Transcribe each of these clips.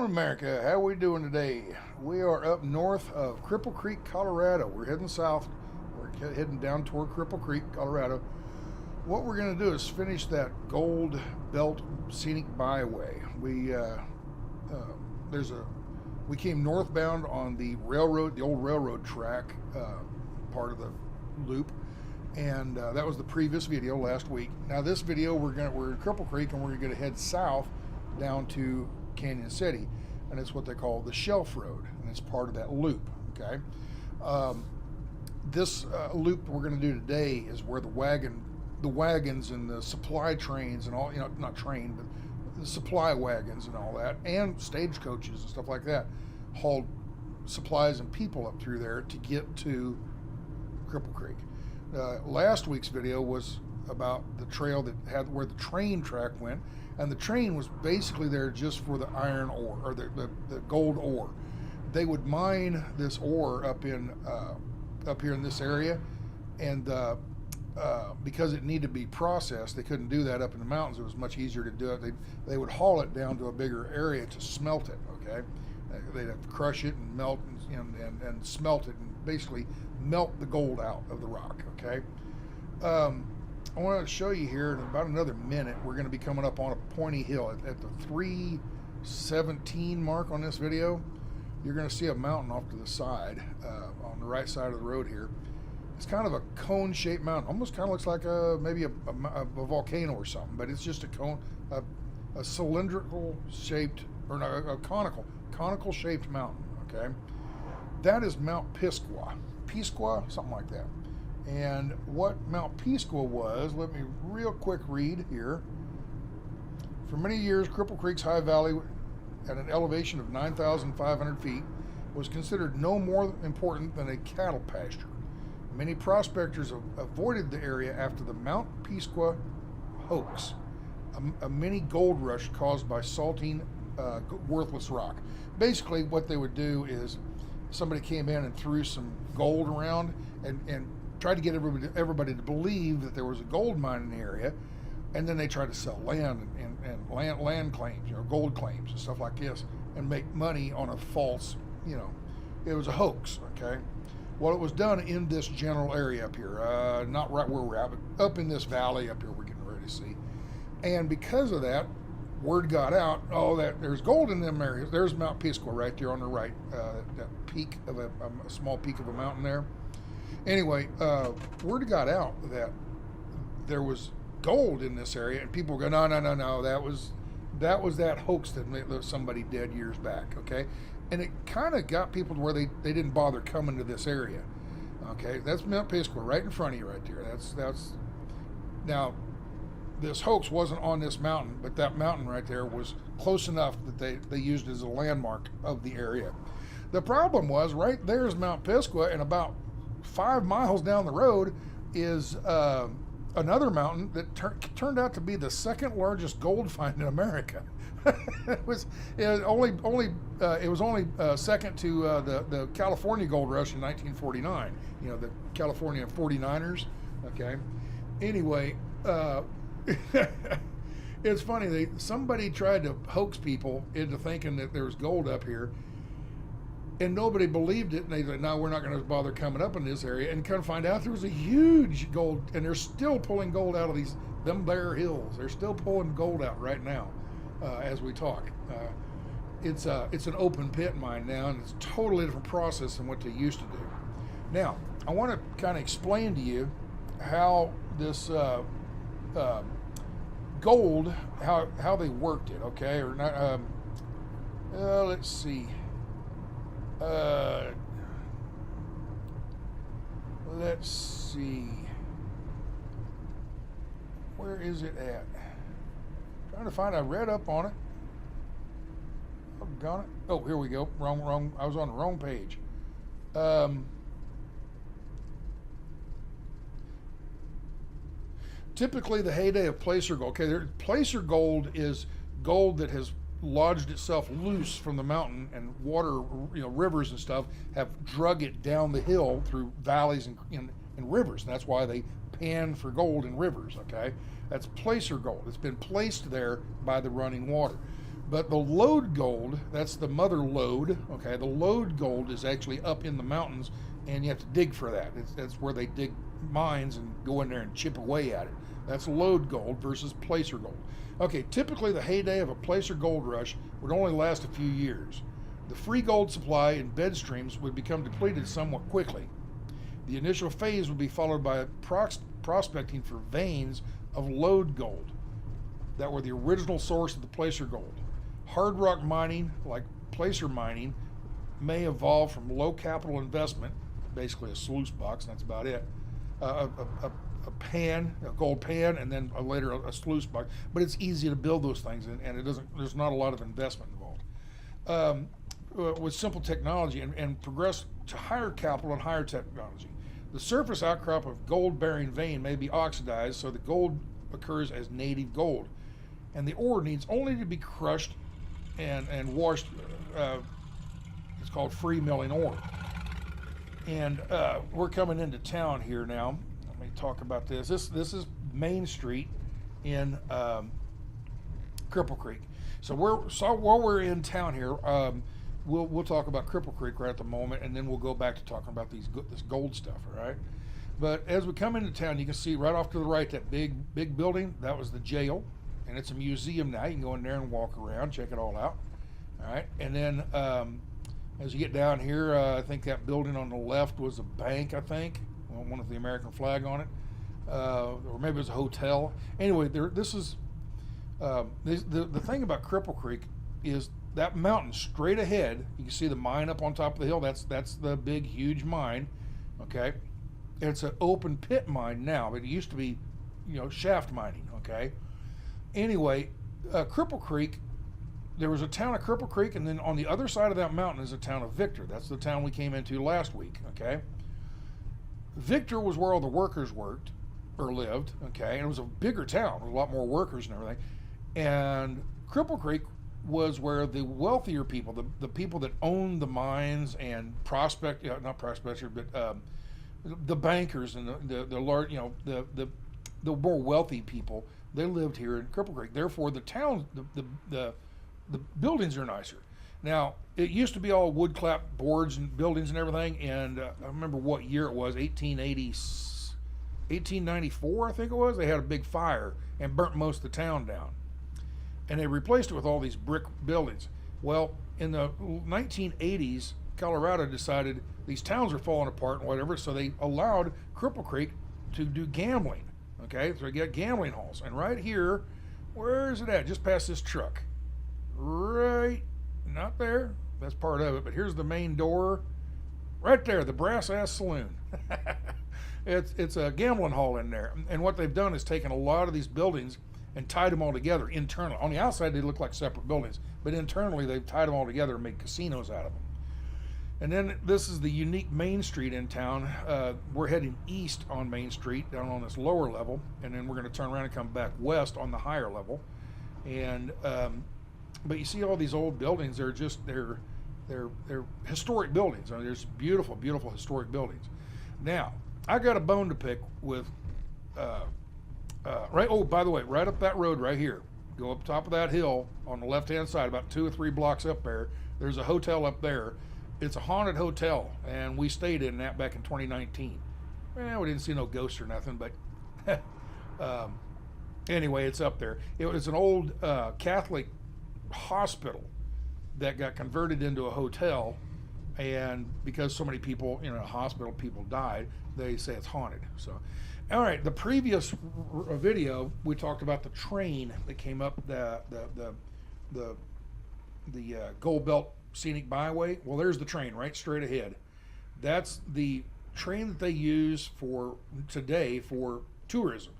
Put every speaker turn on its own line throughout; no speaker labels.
America, how we doing today? We are up north of Cripple Creek, Colorado. We're heading south. We're heading down toward Cripple Creek, Colorado. What we're going to do is finish that gold Belt Scenic Byway. We came northbound on the railroad, the old railroad track, part of the loop, and that was the previous video last week. Now this video we're in Cripple Creek, and we're going to head south down to Canyon City, and it's what they call the Shelf Road, and it's part of that loop. Okay, this loop we're going to do today is where the wagons and the supply trains and all, not train, but the supply wagons and all that, and stagecoaches and stuff like that, hauled supplies and people up through there to get to Cripple Creek. Last week's video was about the trail that had where the train track went, and the train was basically there just for the iron ore, or the gold ore. They would mine this ore up here in this area, and because it needed to be processed, they couldn't do that up in the mountains. It was much easier to do it. They would haul it down to a bigger area to smelt it. Okay, they'd have to crush it and melt and smelt it, and basically melt the gold out of the rock. Okay. I want to show you here in about another minute, we're going to be coming up on a pointy hill at the 317 mark on this video. You're going to see a mountain off to the side, on the right side of the road here. It's kind of a cone-shaped mountain. Almost kind of looks like maybe a volcano or something, but it's just a cone, a cylindrical shaped, or no, a conical shaped mountain. Okay, that is Mount Pisgah, something like that. And what Mount Pisgah was, let me real quick read here. For many years, Cripple Creek's high valley at an elevation of 9,500 feet was considered no more important than a cattle pasture. Many prospectors avoided the area after the Mount Pisgah hoax, a mini gold rush caused by salting worthless rock. Basically, what they would do is somebody came in and threw some gold around and tried to get everybody to believe that there was a gold mine in the area, and then they tried to sell land and land claims, gold claims and stuff like this, and make money on a false, it was a hoax. Okay. Well, it was done in this general area up here, not right where we're at, but up in this valley up here we're getting ready to see. And because of that, word got out, that there's gold in them areas. There's Mount Pisgah right there on the right, that peak of a small peak of a mountain there. Anyway, word got out that there was gold in this area, and people go, no, that was that hoax that somebody did years back. Okay. And it kind of got people to where they didn't bother coming to this area. Okay, that's Mount Pisgah right in front of you right there. That's now, this hoax wasn't on this mountain, but that mountain right there was close enough that they used as a landmark of the area. The problem was, right there's Mount Pisgah, and about 5 miles down the road is another mountain that turned out to be the second largest gold find in America. it was only second to the California gold rush in 1949. The California 49ers. Okay. Anyway, it's funny. Somebody tried to hoax people into thinking that there was gold up here, and nobody believed it. And they said, "No, we're not going to bother coming up in this area." And come find out there was a huge gold, and they're still pulling gold out of them bare hills. They're still pulling gold out right now. As we talk, it's an open pit mine now, and it's a totally different process than what they used to do. Now, I want to kind of explain to you how this gold, how they worked it. Okay, or not? Let's see. Let's see. Where is it at? Trying to find. I read up on it. Oh, got it. Oh, here we go. Wrong. I was on the wrong page. Typically, the heyday of placer gold. Okay, placer gold is gold that has lodged itself loose from the mountain, and water, rivers and stuff have drug it down the hill through valleys and rivers. And that's why they pan for gold in rivers. Okay. That's placer gold. It's been placed there by the running water. But the lode gold, that's the mother lode, okay? The lode gold is actually up in the mountains, and you have to dig for that. That's where they dig mines and go in there and chip away at it. That's lode gold versus placer gold. Okay, typically the heyday of a placer gold rush would only last a few years. The free gold supply in bed streams would become depleted somewhat quickly. The initial phase would be followed by prospecting for veins of lode gold that were the original source of the placer gold. Hard rock mining, like placer mining, may evolve from low capital investment, basically a sluice box, and that's about it, a pan, a gold pan, and then later a sluice box. But it's easy to build those things, and it doesn't. There's not a lot of investment involved. With simple technology and progress to higher capital and higher technology. The surface outcrop of gold-bearing vein may be oxidized, so the gold occurs as native gold, and the ore needs only to be crushed and washed. It's called free milling ore. And we're coming into town here now. Let me talk about this. This is Main Street in Cripple Creek. So while we're in town here, we'll talk about Cripple Creek right at the moment, and then we'll go back to talking about this gold stuff. All right. But as we come into town, you can see right off to the right that big building. That was the jail. And it's a museum now. You can go in there and walk around, check it all out. All right, and then as you get down here, I think that building on the left was a bank, I think, one with the American flag on it, or maybe it was a hotel. Anyway, this is the thing about Cripple Creek is that mountain straight ahead. You can see the mine up on top of the hill. That's the big, huge mine. Okay, it's an open pit mine now, but it used to be, shaft mining. Okay. Anyway, Cripple Creek, there was a town of Cripple Creek, and then on the other side of that mountain is a town of Victor. That's the town we came into last week, okay? Victor was where all the workers worked, or lived, okay? And it was a bigger town with a lot more workers and everything. And Cripple Creek was where the wealthier people, the people that owned the mines and not prospectors, but the bankers and the large, the more wealthy people, they lived here in Cripple Creek. Therefore, the town, the buildings are nicer. Now, it used to be all wood clap boards and buildings and everything, and I remember what year it was, 1894, I think it was. They had a big fire and burnt most of the town down. And they replaced it with all these brick buildings. Well, in the 1980s, Colorado decided these towns are falling apart and whatever, so they allowed Cripple Creek to do gambling. Okay, so we get gambling halls. And right here, where is it at? Just past this truck. Right, not there. That's part of it. But here's the main door. Right there, the Brass Ass Saloon. It's a gambling hall in there. And what they've done is taken a lot of these buildings and tied them all together internally. On the outside, they look like separate buildings. But internally, they've tied them all together and made casinos out of them. And then this is the unique Main Street in town. We're heading east on Main Street, down on this lower level, and then we're going to turn around and come back west on the higher level. And but you see all these old buildings. They're historic buildings. I mean, there's beautiful, beautiful historic buildings. Now, I got a bone to pick with right. Oh, by the way, right up that road right here. Go up top of that hill on the left-hand side, about 2 or 3 blocks up there. There's a hotel up there. It's a haunted hotel, and we stayed in that back in 2019. Well, we didn't see no ghosts or nothing, but anyway, it's up there. It was an old Catholic hospital that got converted into a hotel, and because so many people, hospital people died, they say it's haunted. So, all right, the previous video, we talked about the train that came up the Belt Scenic Byway. Well, there's the train right straight ahead. That's the train that they use for today for tourism.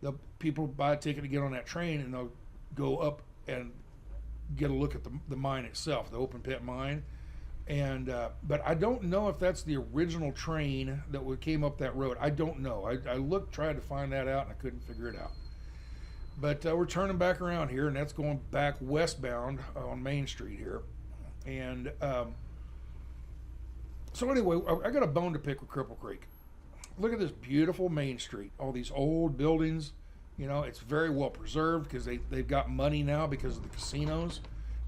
The people buy a ticket to get on that train, and they'll go up and get a look at the mine itself, the open pit mine. And but I don't know if that's the original train that came up that road. I don't know. I tried to find that out, and I couldn't figure it out. But we're turning back around here, and that's going back westbound on Main Street here. And so anyway, I got a bone to pick with Cripple Creek. Look at this beautiful Main Street. All these old buildings. It's very well preserved because they've got money now because of the casinos.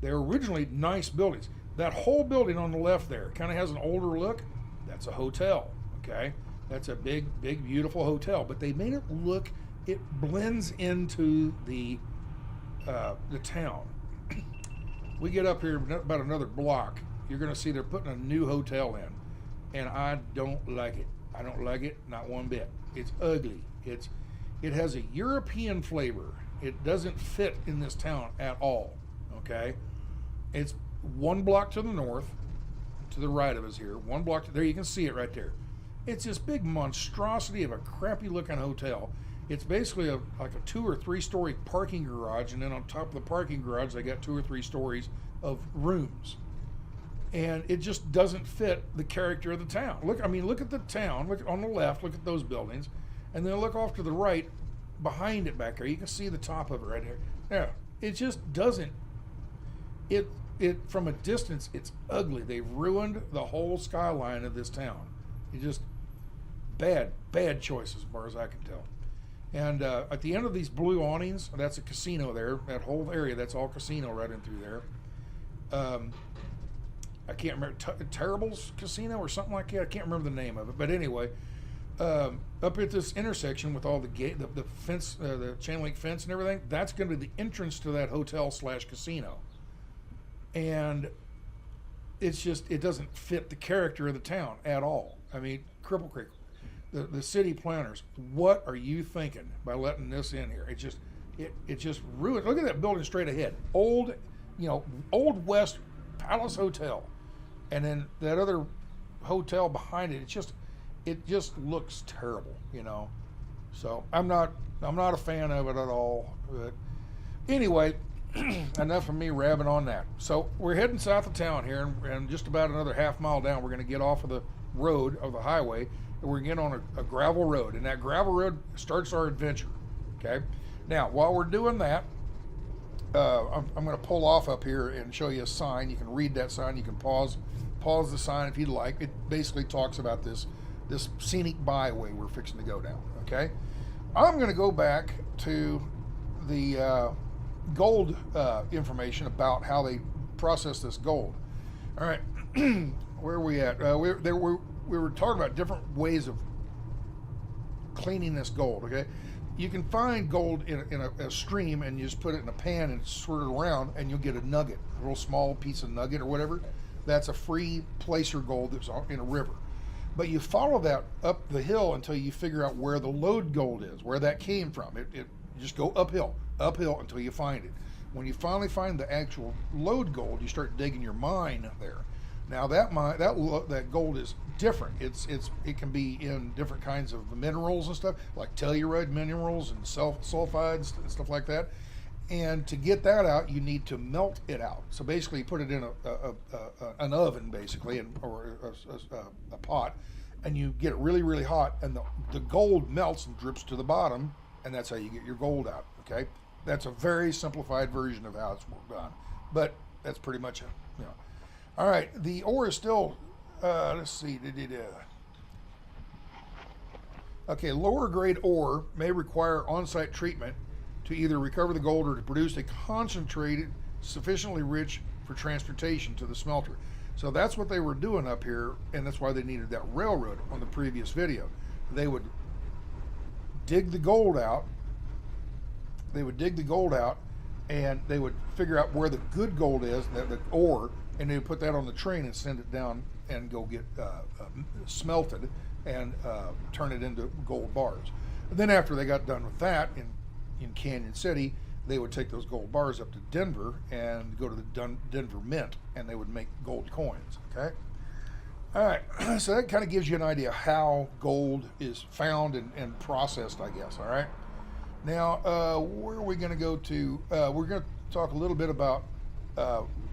They're originally nice buildings. That whole building on the left there kind of has an older look. That's a hotel, okay? That's a big, big, beautiful hotel. But they made it look, it blends into the town. We get up here about another block, you're going to see they're putting a new hotel in. And I don't like it. I don't like it, not one bit. It's ugly. It has a European flavor. It doesn't fit in this town at all, okay? It's one block to the north, to the right of us here. One block, there you can see it right there. It's this big monstrosity of a crappy looking hotel. It's basically like a 2 or 3 story parking garage, and then on top of the parking garage, they got 2 or 3 stories of rooms. And it just doesn't fit the character of the town. Look at the town. Look on the left, look at those buildings. And then look off to the right, behind it back there. You can see the top of it right here. Yeah, it just doesn't, it from a distance, it's ugly. They've ruined the whole skyline of this town. It just, bad choices as far as I can tell. And at the end of these blue awnings, that's a casino there. That whole area, that's all casino right in through there. I can't remember, Terrible's Casino or something like that. I can't remember the name of it. But anyway, up at this intersection with all the gate, the fence, the chain link fence and everything, that's going to be the entrance to that hotel / casino. And it's just, it doesn't fit the character of the town at all. I mean, Cripple Creek, the city planners, what are you thinking by letting this in here? It just ruined. Look at that building straight ahead. Old West Palace Hotel. And then that other hotel behind it, it just looks terrible, you know. So I'm not a fan of it at all. But anyway, enough of me rabbing on that. So we're heading south of town here, and just about another half mile down, we're going to get off of the road, of the highway, and we're going to get on a gravel road. And that gravel road starts our adventure. Okay. Now, while we're doing that, I'm going to pull off up here and show you a sign. You can read that sign. You can pause the sign if you'd like. It basically talks about this scenic byway we're fixing to go down. Okay, I'm going to go back to the gold information about how they process this gold. All right, where are we at? We were talking about different ways of cleaning this gold. Okay. You can find gold in a stream, and you just put it in a pan and swirl it around, and you'll get a nugget, a real small piece of nugget or whatever. That's a free placer gold that's in a river. But you follow that up the hill until you figure out where the lode gold is, where that came from. You just go uphill until you find it. When you finally find the actual lode gold, you start digging your mine there. Now that gold is different. It can be in different kinds of minerals and stuff, like telluride minerals and sulfides and stuff like that. And to get that out, you need to melt it out. So basically, you put it in an oven, basically, or a pot, and you get it really, really hot, and the gold melts and drips to the bottom, and that's how you get your gold out. Okay, that's a very simplified version of how it's done, but that's pretty much it. You know. All right, the ore is still, let's see, okay, lower grade ore may require on-site treatment to either recover the gold or to produce a concentrated sufficiently rich for transportation to the smelter. So that's what they were doing up here, and that's why they needed that railroad on the previous video. They would dig the gold out, and they would figure out where the good gold is, the ore, and they would put that on the train and send it down and go get smelted and turn it into gold bars. And then after they got done with that in Canyon City, they would take those gold bars up to Denver and go to the Denver Mint, and they would make gold coins. Okay. All right. So that kind of gives you an idea how gold is found and processed, I guess. All right. Now, where are we going to go to? We're going to talk a little bit about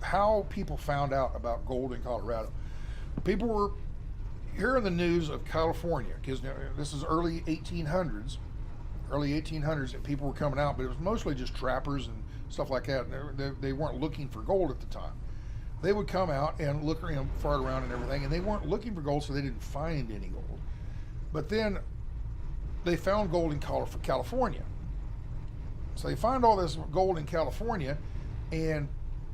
how people found out about gold in Colorado. People were hearing the news of California, because this is early 1800s, and people were coming out, but it was mostly just trappers and stuff like that. They weren't looking for gold at the time. They would come out and look around, fart around and everything, and they weren't looking for gold, so they didn't find any gold. But then they found gold in California. So they find all this gold in California, and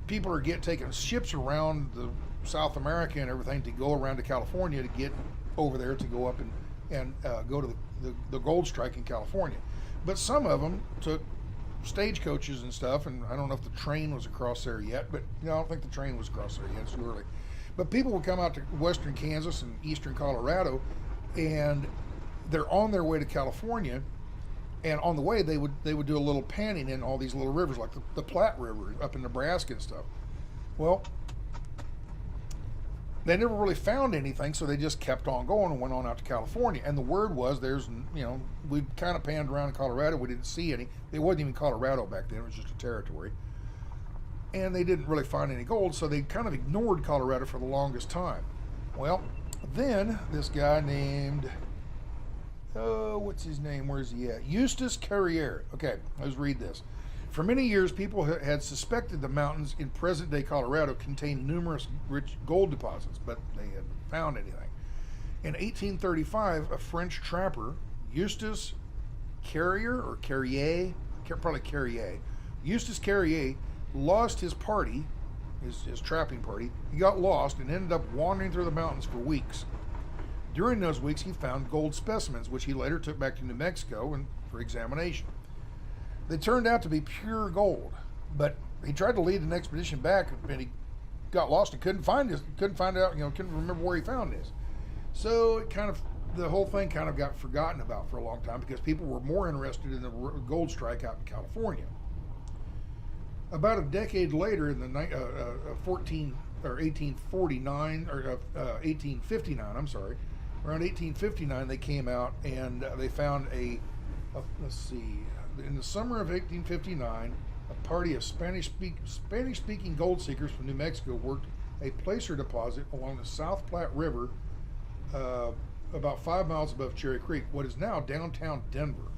people are taking ships around the South America and everything to go around to California to get over there to go up and go to the gold strike in California. But some of them took stagecoaches and stuff, and I don't know if the train was across there yet, but I don't think the train was across there yet. It's too early. But people would come out to western Kansas and eastern Colorado, and they're on their way to California, and on the way they would do a little panning in all these little rivers, like the Platte River up in Nebraska and stuff. Well, they never really found anything, so they just kept on going and went on out to California. And the word was we kind of panned around in Colorado. We didn't see any. It wasn't even Colorado back then. It was just a territory. And they didn't really find any gold, so they kind of ignored Colorado for the longest time. Well, then this guy named, what's his name? Where's he at? Eustace Carrier. Okay, let's read this. For many years, people had suspected the mountains in present-day Colorado contained numerous rich gold deposits, but they hadn't found anything. In 1835, a French trapper, Eustace Carrier, or Carrier, probably Carrier, Eustace Carrier, lost his party, his trapping party. He got lost and ended up wandering through the mountains for weeks. During those weeks, he found gold specimens, which he later took back to New Mexico for examination. They turned out to be pure gold, but he tried to lead an expedition back, and he got lost and couldn't find out, couldn't remember where he found this. So the whole thing kind of got forgotten about for a long time because people were more interested in the gold strike out in California. About a decade later, in the 1859, or 1859, I'm sorry, around 1859, they came out and they found let's see. In the summer of 1859, a party of Spanish-speaking gold seekers from New Mexico worked a placer deposit along the South Platte River, about 5 miles above Cherry Creek, what is now downtown Denver.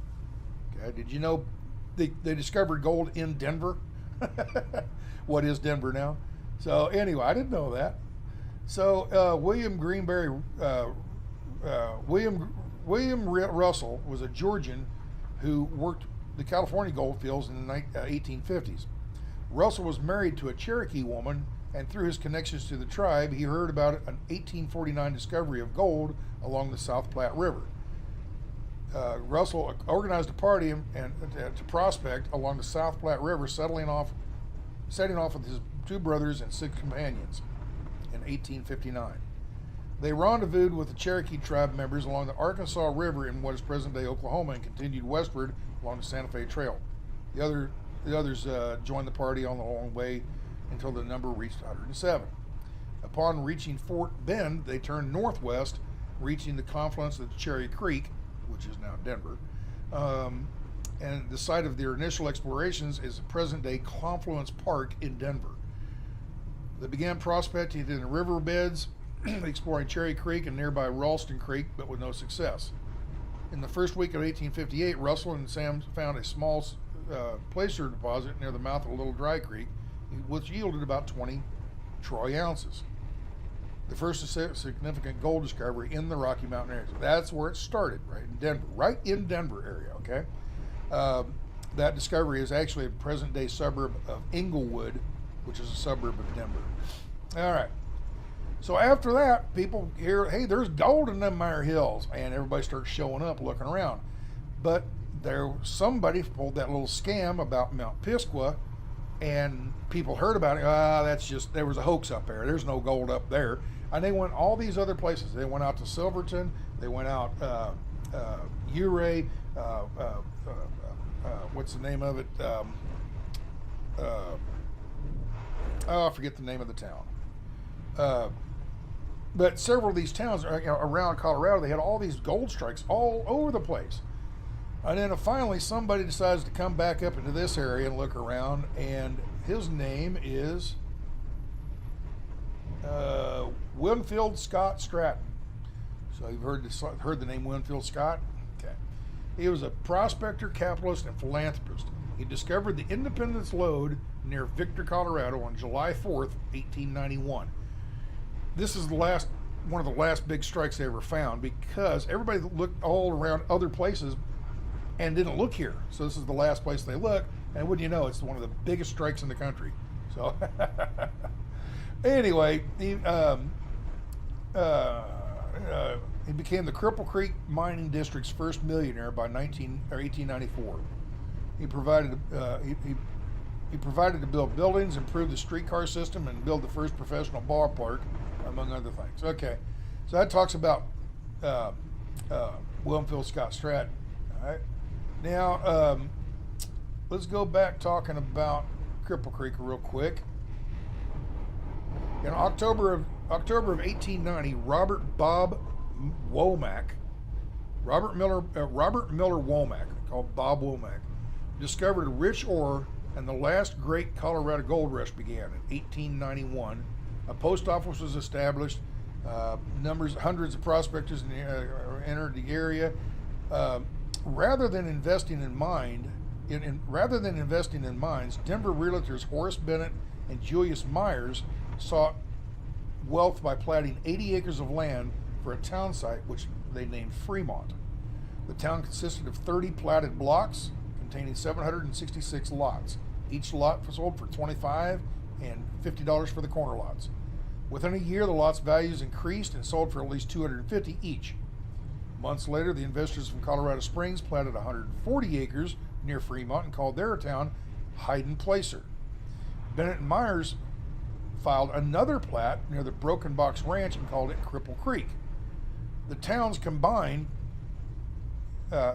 Okay, did you know they discovered gold in Denver? What is Denver now? So anyway, I didn't know that. So William Russell was a Georgian who worked the California gold fields in the 1850s. Russell was married to a Cherokee woman, and through his connections to the tribe, he heard about an 1849 discovery of gold along the South Platte River. Russell organized a party to prospect along the South Platte River, setting off with his 2 brothers and 6 companions in 1859. They rendezvoused with the Cherokee tribe members along the Arkansas River in what is present-day Oklahoma and continued westward along the Santa Fe Trail. The others joined the party on the long way until the number reached 107. Upon reaching Fort Bend, they turned northwest, reaching the confluence of the Cherry Creek, which is now Denver, and the site of their initial explorations is the present-day Confluence Park in Denver. They began prospecting in the riverbeds, exploring Cherry Creek and nearby Ralston Creek, but with no success. In the first week of 1858, Russell and Sam found a small placer deposit near the mouth of a little dry creek, which yielded about 20 troy ounces. The first significant gold discovery in the Rocky Mountain area. So that's where it started, right in Denver area, okay? That discovery is actually a present-day suburb of Englewood, which is a suburb of Denver. All right. So after that, people hear, hey, there's gold in them there hills, and everybody starts showing up, looking around. But somebody pulled that little scam about Mount Pisgah, and people heard about it. There was a hoax up there. There's no gold up there. And they went all these other places. They went out to Silverton. They went out Ouray. What's the name of it? I forget the name of the town. But several of these towns around Colorado, they had all these gold strikes all over the place. And then finally, somebody decides to come back up into this area and look around, and his name is Winfield Scott Stratton. So you've heard the name Winfield Scott? Okay. He was a prospector, capitalist, and philanthropist. He discovered the Independence Lode near Victor, Colorado on July 4th, 1891. This is one of the last big strikes they ever found, because everybody looked all around other places and didn't look here. So this is the last place they looked, and wouldn't you know, it's one of the biggest strikes in the country. So anyway, he became the Cripple Creek mining district's first millionaire by 1894. He provided to build buildings, improve the streetcar system, and build the first professional ballpark, among other things. Okay, so that talks about William Phil Scott Stratton. All right, now let's go back talking about Cripple Creek real quick. In October of 1890, Robert Miller Womack, called Bob Womack, discovered a rich ore, and the last great Colorado gold rush began in 1891. A post office was established. Hundreds of prospectors entered the area. Rather than investing in mines, Denver realtors Horace Bennett and Julius Myers sought wealth by platting 80 acres of land for a town site, which they named Fremont. The town consisted of 30 platted blocks containing 766 lots. Each lot was sold for $25 and $50 for the corner lots. Within a year, the lots' values increased and sold for at least $250 each. Months later, the investors from Colorado Springs platted 140 acres near Fremont and called their town Hayden Placer. Bennett and Myers filed another plat near the Broken Box Ranch and called it Cripple Creek. The towns combined.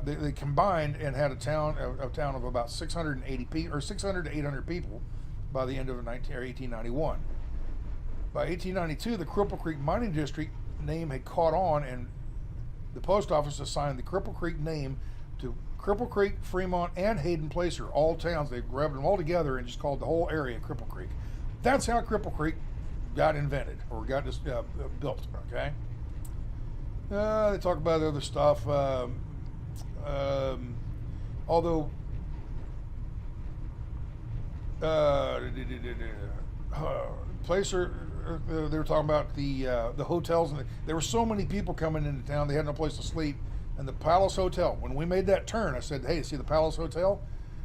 They combined and had a town of about 680 people, or 600 to 800 people, by the end of 1891. By 1892, the Cripple Creek mining district name had caught on, and the post office assigned the Cripple Creek name to Cripple Creek, Fremont, and Hayden Placer, all towns. They grabbed them all together and just called the whole area Cripple Creek. That's how Cripple Creek got invented, or got built. Okay. They talk about other stuff. Although Placer, they were talking about the hotels, and there were so many people coming into town, they had no place to sleep. And the Palace Hotel, when we made that turn, I said, hey, see the Palace Hotel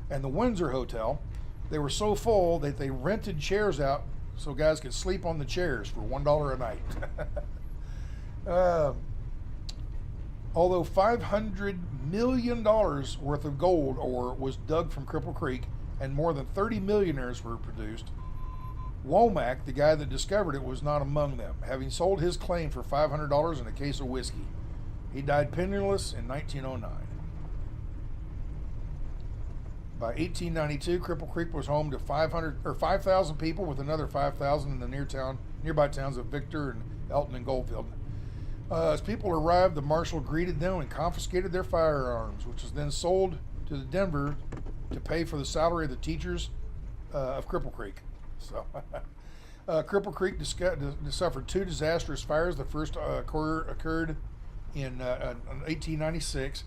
and the Windsor Hotel, they were so full that they rented chairs out so guys could sleep on the chairs for $1 a night. Although $500 million worth of gold ore was dug from Cripple Creek and more than 30 millionaires were produced, Womack, the guy that discovered it, was not among them, having sold his claim for $500 and a case of whiskey. He died penniless in 1909. By 1892, Cripple Creek was home to 5,000 people, with another 5,000 in the nearby towns of Victor and Elton and Goldfield. As people arrived, the marshal greeted them and confiscated their firearms, which was then sold to Denver to pay for the salary of the teachers of Cripple Creek. So, Cripple Creek suffered two disastrous fires. The first occurred in 1896,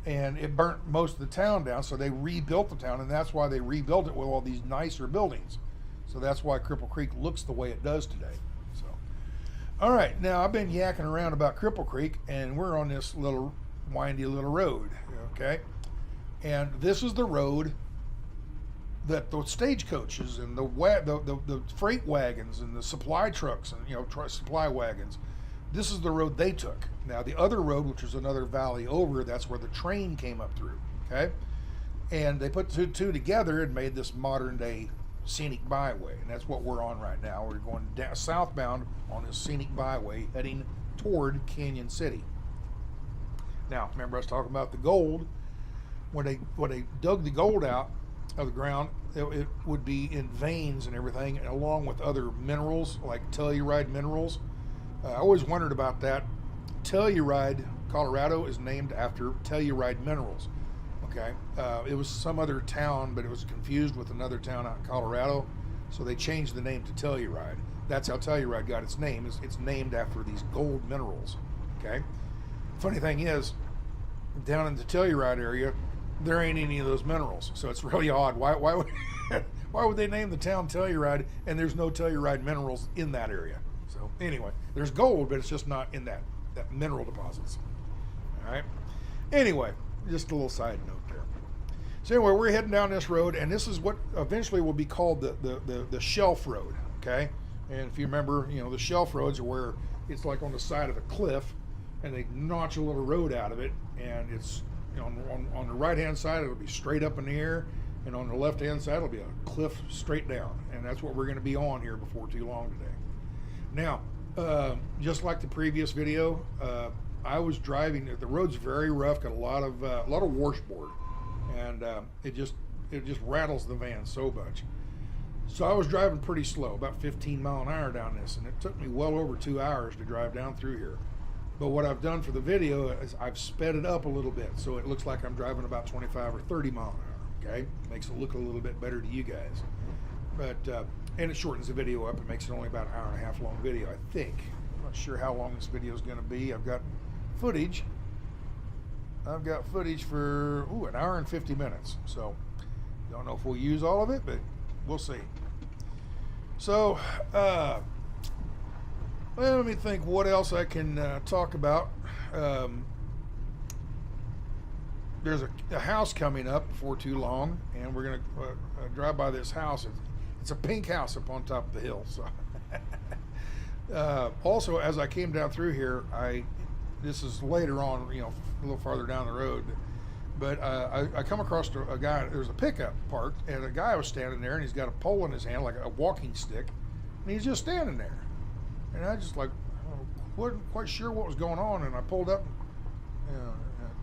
and it burnt most of the town down, so they rebuilt the town, and that's why they rebuilt it with all these nicer buildings. So that's why Cripple Creek looks the way it does today. So, all right, now I've been yakking around about Cripple Creek, and we're on this little windy little road, okay? And this is the road that the stagecoaches and the freight wagons and the supply trucks and supply wagons, this is the road they took. Now the other road, which was another valley over, that's where the train came up through. Okay, and they put the two together and made this modern day scenic byway, and that's what we're on right now. We're going southbound on this scenic byway, heading toward Canyon City. Now, remember I was talking about the gold. When they dug the gold out of the ground, it would be in veins and everything, along with other minerals like telluride minerals. I always wondered about that. Telluride, Colorado, is named after telluride minerals. Okay, it was some other town, but it was confused with another town out in Colorado, so they changed the name to Telluride. That's how Telluride got its name. It's named after these gold minerals. Okay, funny thing is, down in the Telluride area, there ain't any of those minerals, so it's really odd. Why would they name the town Telluride and there's no Telluride minerals in that area? So anyway, there's gold, but it's just not in that mineral deposits. All right. Anyway, just a little side note there. So anyway, we're heading down this road, and this is what eventually will be called the shelf road, okay? And if you remember, you know, the shelf roads are where it's like on the side of a cliff, and they notch a little road out of it, and it's, you know, on the right-hand side, it'll be straight up in the air, and on the left-hand side, it'll be a cliff straight down, and that's what we're going to be on here before too long today. Now, just like the previous video, I was driving. The road's very rough, got a lot of washboard, and it just rattles the van so much. So I was driving pretty slow, about 15 mile an hour down this, and it took me well over 2 hours to drive down through here. But what I've done for the video is I've sped it up a little bit, so it looks like I'm driving about 25 or 30 mile an hour. Okay, makes it look a little bit better to you guys. But and it shortens the video up. It makes it only about an hour and a half long video, I think. I'm not sure how long this video is going to be. I've got footage. I've got footage for an hour and 50 minutes. So don't know if we'll use all of it, but we'll see. So let me think what else I can talk about. There's a house coming up before too long, and we're going to drive by this house. It's a pink house up on top of the hill. So also, as I came down through here, this is later on, you know, a little farther down the road, but I come across a guy. There's a pickup parked, and a guy was standing there, and he's got a pole in his hand, like a walking stick, and he's just standing there. And I just wasn't quite sure what was going on, and I pulled up,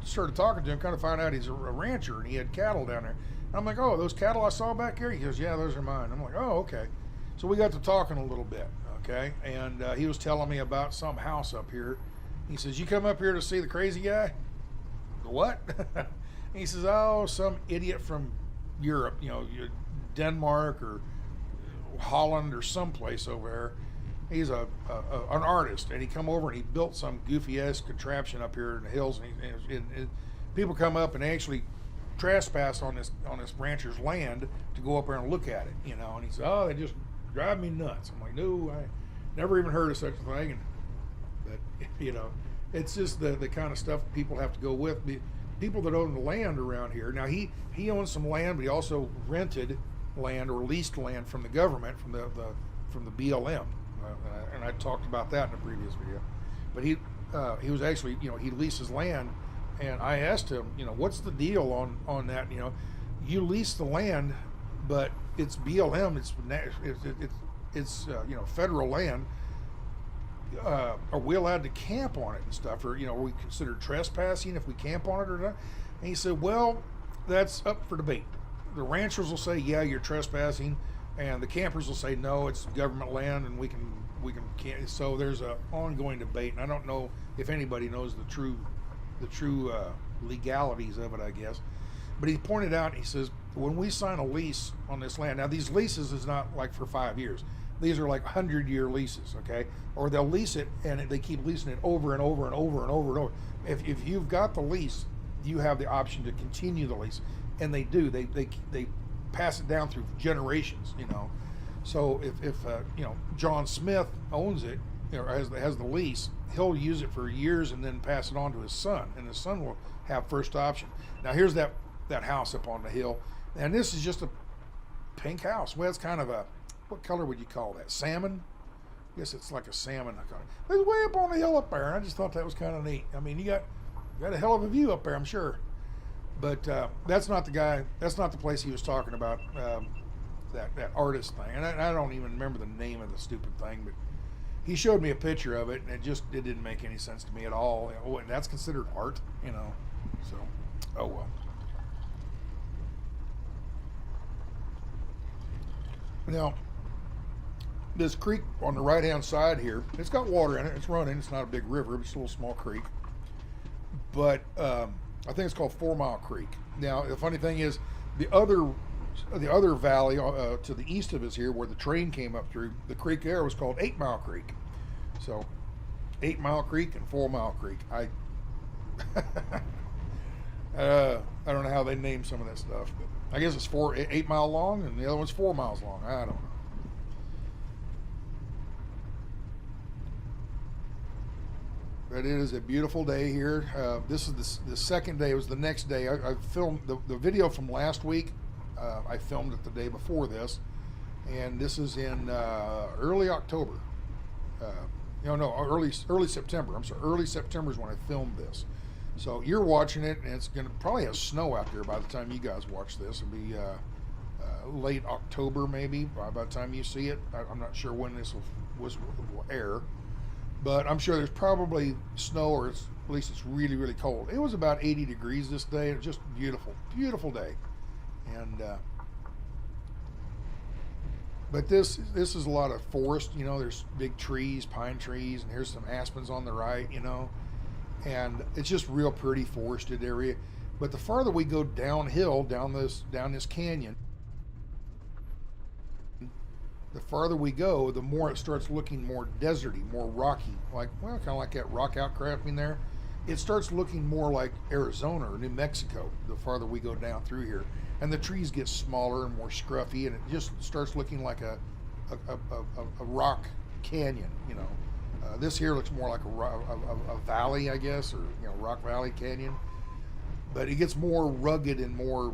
started talking to him, kind of find out he's a rancher, and he had cattle down there. And I'm like, oh, those cattle I saw back here? He goes, yeah, those are mine. I'm like, oh, okay. So we got to talking a little bit, okay? And he was telling me about some house up here. He says, you come up here to see the crazy guy? The what? He says, oh, some idiot from Europe, you know, Denmark or Holland or someplace over there. He's an artist, and he come over and he built some goofy-ass contraption up here in the hills, and people come up and actually trespass on this rancher's land to go up there and look at it, you know. And he said, oh, they just drive me nuts. I'm like, no, I never even heard of such a thing. But you know, it's just the kind of stuff people have to go with. The people that own the land around here. Now he owns some land, but he also rented land or leased land from the government, from the BLM. And I talked about that in a previous video. But he was actually, you know, he leases land, and I asked him, you know, what's the deal on that? You know, you lease the land, but it's BLM, it's you know, federal land. Are we allowed to camp on it and stuff, or, you know, are we considered trespassing if we camp on it or not? And he said, well, that's up for debate. The ranchers will say, yeah, you're trespassing, and the campers will say, no, it's government land, and we can camp. So there's an ongoing debate, and I don't know if anybody knows the true legalities of it, I guess. But he pointed out, he says, when we sign a lease on this land, now these leases is not like for 5 years. These are like 100-year leases, okay? Or they'll lease it, and they keep leasing it over and over and over and over and over. If you've got the lease, you have the option to continue the lease, and they do. They pass it down through generations, you know. So if you know, John Smith owns it, you know, has the lease, he'll use it for years and then pass it on to his son, and his son will have first option. Now here's that house up on the hill, and this is just a pink house. Well, it's kind of a, what color would you call that? Salmon? I guess it's like a salmon color. It's way up on the hill up there, and I just thought that was kind of neat. I mean, you got a hell of a view up there, I'm sure. But that's not the guy. That's not the place he was talking about. That artist thing, and I don't even remember the name of the stupid thing. But he showed me a picture of it, and it didn't make any sense to me at all. Oh, and that's considered art, you know. So, oh well. Now, this creek on the right-hand side here, it's got water in it. It's running. It's not a big river. It's a little small creek. But I think it's called 4 Mile Creek. Now, the funny thing is, the other valley to the east of us here, where the train came up through, the creek there was called 8 Mile Creek. So, 8 Mile Creek and 4 Mile Creek. I don't know how they name some of that stuff, but I guess it's 8 mile long, and the other one's 4 miles long. I don't know. It is a beautiful day here. This is the second day. It was the next day. I filmed the video from last week. I filmed it the day before this, and this is in early October. Early September. I'm sorry, early September is when I filmed this. So you're watching it, and it's gonna probably have snow out there by the time you guys watch this. It'll be late October maybe by the time you see it. I'm not sure when this will air, but I'm sure there's probably snow, or at least it's really, really cold. It was about 80 degrees this day. It was just beautiful, beautiful day. And but this is a lot of forest. There's big trees, pine trees, and here's some aspens on the right. And it's just real pretty forested area. But the farther we go downhill down this canyon, the farther we go, the more it starts looking more deserty, more rocky, kind of like that rock outcropping there. It starts looking more like Arizona or New Mexico the farther we go down through here. And the trees get smaller and more scruffy, and it just starts looking like a rock canyon. This here looks more like a valley, I guess, or Rock Valley Canyon. But it gets more rugged and more,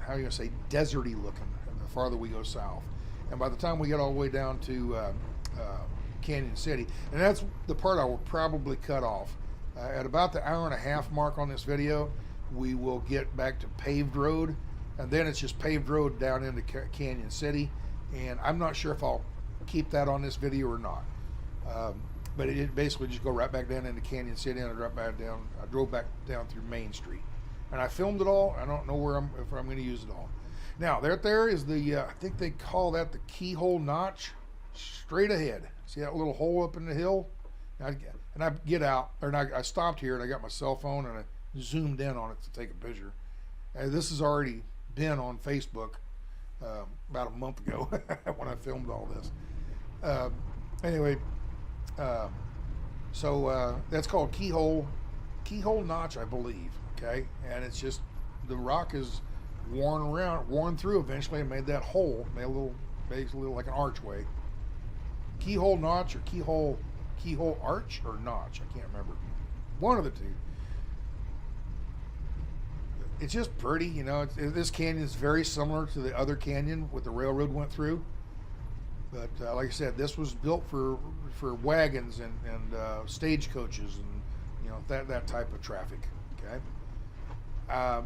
how are you gonna say, deserty looking the farther we go south. And by the time we get all the way down to Canyon City, and that's the part I will probably cut off. At about the hour and a half mark on this video, we will get back to paved road, and then it's just paved road down into Canyon City. And I'm not sure if I'll keep that on this video or not. But it basically just go right back down into Canyon City, and I drove back down through Main Street, and I filmed it all. I don't know if I'm going to use it all. Now there is the I think they call that the keyhole notch, straight ahead. See that little hole up in the hill? And I get out, I stopped here, and I got my cell phone, and I zoomed in on it to take a picture. And this has already been on Facebook about a month ago when I filmed all this. Anyway, so that's called keyhole notch, I believe. Okay, and it's just the rock is worn through eventually, and made that hole, basically like an archway. Keyhole notch or keyhole arch or notch, I can't remember. One of the two. It's just pretty, this canyon is very similar to the other canyon what the railroad went through. But like I said, this was built for wagons and stagecoaches and that type of traffic. Okay.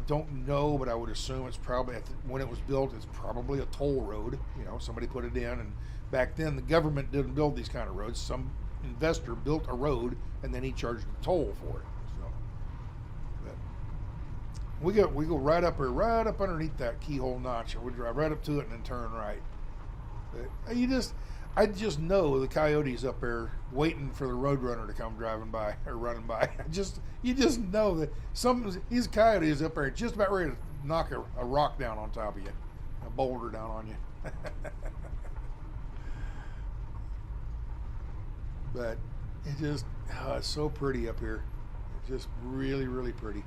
Don't know, but I would assume it's probably when it was built, it's probably a toll road. Somebody put it in, and back then the government didn't build these kind of roads. Some investor built a road, and then he charged a toll for it. We go right up underneath that keyhole notch, and we drive right up to it and then turn right. But I just know the coyotes up there waiting for the roadrunner to come driving by or running by. You just know that these coyotes up there just about ready to knock a rock down on top of you, a boulder down on you. But it's so pretty up here. It's just really, really pretty.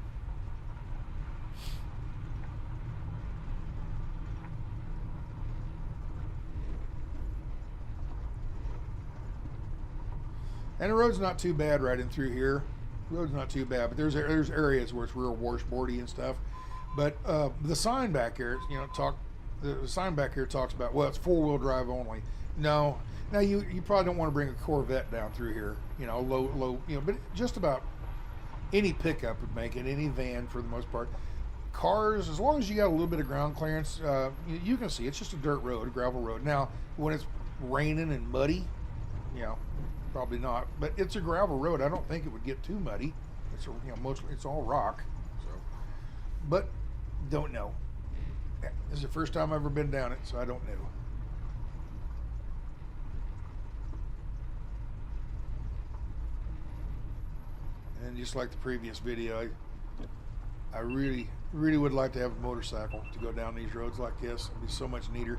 And the road's not too bad right in through here. The road's not too bad, but there's areas where it's real washboardy and stuff. But the sign back here, the sign back here talks about, well, it's 4-wheel drive only. No, now you probably don't want to bring a Corvette down through here. Low, but just about any pickup would make it, any van for the most part. Cars, as long as you got a little bit of ground clearance, you can see it's just a dirt road, a gravel road. Now, when it's raining and muddy, probably not, but it's a gravel road. I don't think it would get too muddy. It's mostly it's all rock. So, but don't know. This is the first time I've ever been down it, so I don't know. And just like the previous video, I really, really would like to have a motorcycle to go down these roads like this. It'd be so much neater.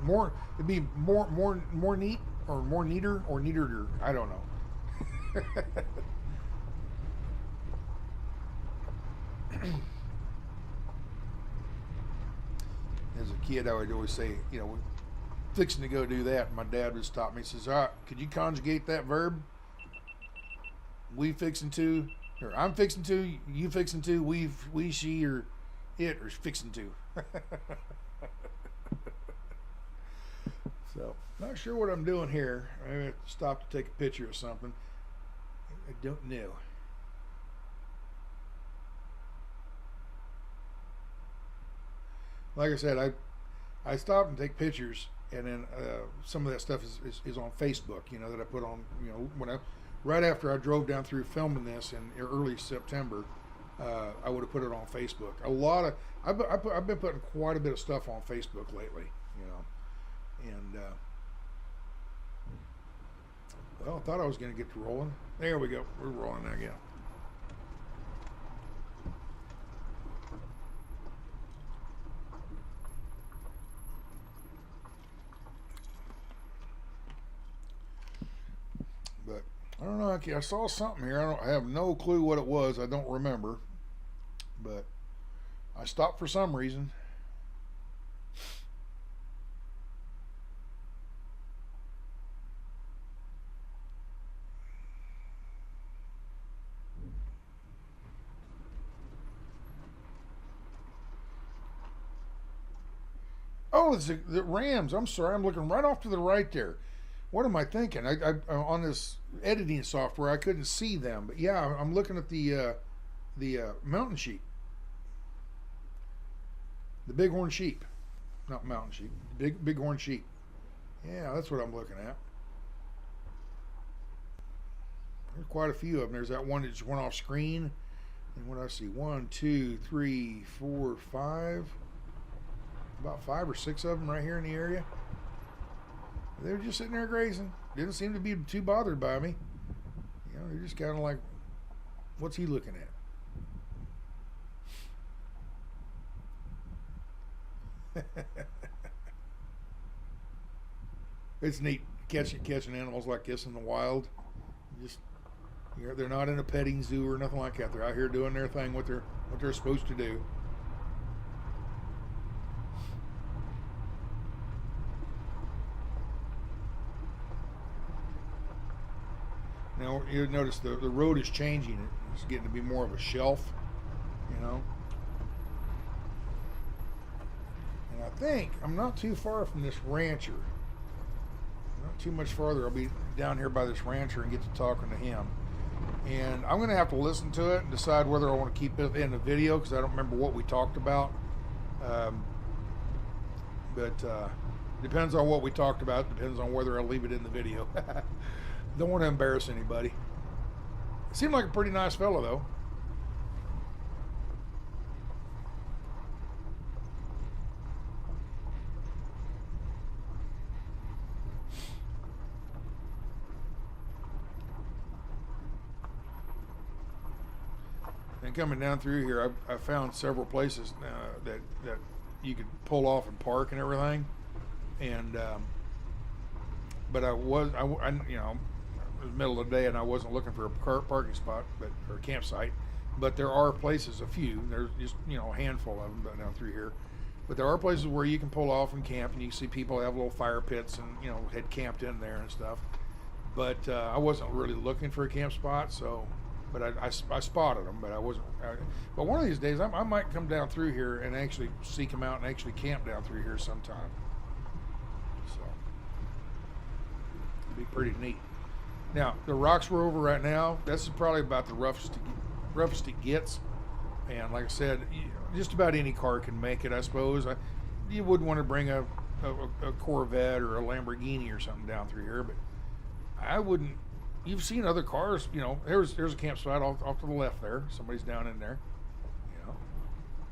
More, it'd be more neat, or more neater, or neater. I don't know. As a kid, I would always say, fixing to go do that, and my dad would stop me. He says, "All right, could you conjugate that verb? We fixing to, or I'm fixing to, you fixing to, we, she, or it, or fixing to." So, not sure what I'm doing here. I have to stop to take a picture of something. I don't know. Like I said, I stop and take pictures, and then some of that stuff is on Facebook, you know, that I put on, you know, right after I drove down through filming this in early September, I would have put it on Facebook. I've been putting quite a bit of stuff on Facebook lately, you know, and well, I thought I was going to get to rolling. There we go. We're rolling again. But I don't know. I saw something here. I have no clue what it was. I don't remember. But I stopped for some reason. Oh, it's the Rams. I'm sorry. I'm looking right off to the right there. What am I thinking? I on this editing software, I couldn't see them. But yeah, I'm looking at the mountain sheep. The bighorn sheep. Not mountain sheep. Bighorn sheep. Yeah, that's what I'm looking at. There's quite a few of them. There's that one that just went off screen. And what do I see? 1, 2, 3, 4, 5. About 5 or 6 of them right here in the area. They were just sitting there grazing. Didn't seem to be too bothered by me. You know, they're just kind of like, what's he looking at? It's neat catching animals like this in the wild. Just, you know, they're not in a petting zoo or nothing like that. They're out here doing their thing, what they're supposed to do. Now you notice the road is changing. It's getting to be more of a shelf, you know. And I think I'm not too far from this rancher. Not too much farther. I'll be down here by this rancher and get to talking to him. And I'm going to have to listen to it and decide whether I want to keep it in the video, because I don't remember what we talked about. But depends on what we talked about. Depends on whether I'll leave it in the video. Don't want to embarrass anybody. Seemed like a pretty nice fellow, though. And coming down through here, I found several places that you could pull off and park and everything. And but I you know, it was the middle of the day and I wasn't looking for a parking spot, or a campsite. But there are places, a few. There's just, you know, a handful of them down through here. But there are places where you can pull off and camp, and you can see people have little fire pits and, you know, had camped in there and stuff. But I wasn't really looking for a camp spot, so. But I spotted them, but I wasn't. But one of these days, I might come down through here and actually seek them out and actually camp down through here sometime. So it'd be pretty neat. Now the rocks we're over right now, that's probably about the roughest it gets. And like I said, just about any car can make it, I suppose. You wouldn't want to bring a Corvette or a Lamborghini or something down through here, but I wouldn't. You've seen other cars, you know. There's a campsite off to the left there. Somebody's down in there, you know.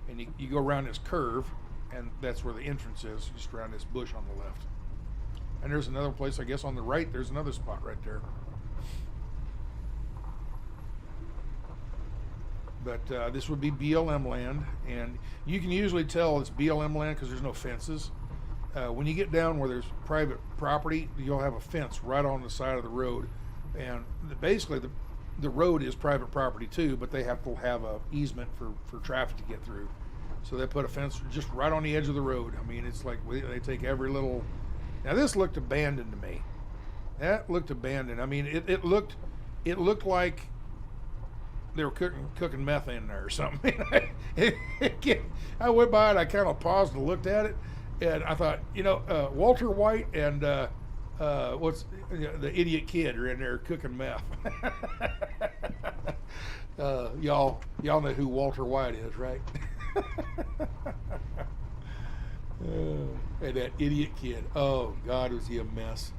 And you go around this curve, and that's where the entrance is, just around this bush on the left. And there's another place, I guess, on the right. There's another spot right there. But this would be BLM land, and you can usually tell it's BLM land because there's no fences. When you get down where there's private property, you'll have a fence right on the side of the road. And basically the road is private property too, but they have to have a easement for traffic to get through. So they put a fence just right on the edge of the road. I mean, it's like they take every little Now this looked abandoned to me. That looked abandoned. I mean, it looked like they were cooking meth in there or something. I went by and I kind of paused and looked at it, and I thought, you know, Walter White and what's the idiot kid are in there cooking meth. Y'all know who Walter White is, right? And that idiot kid. Oh God, was he a mess?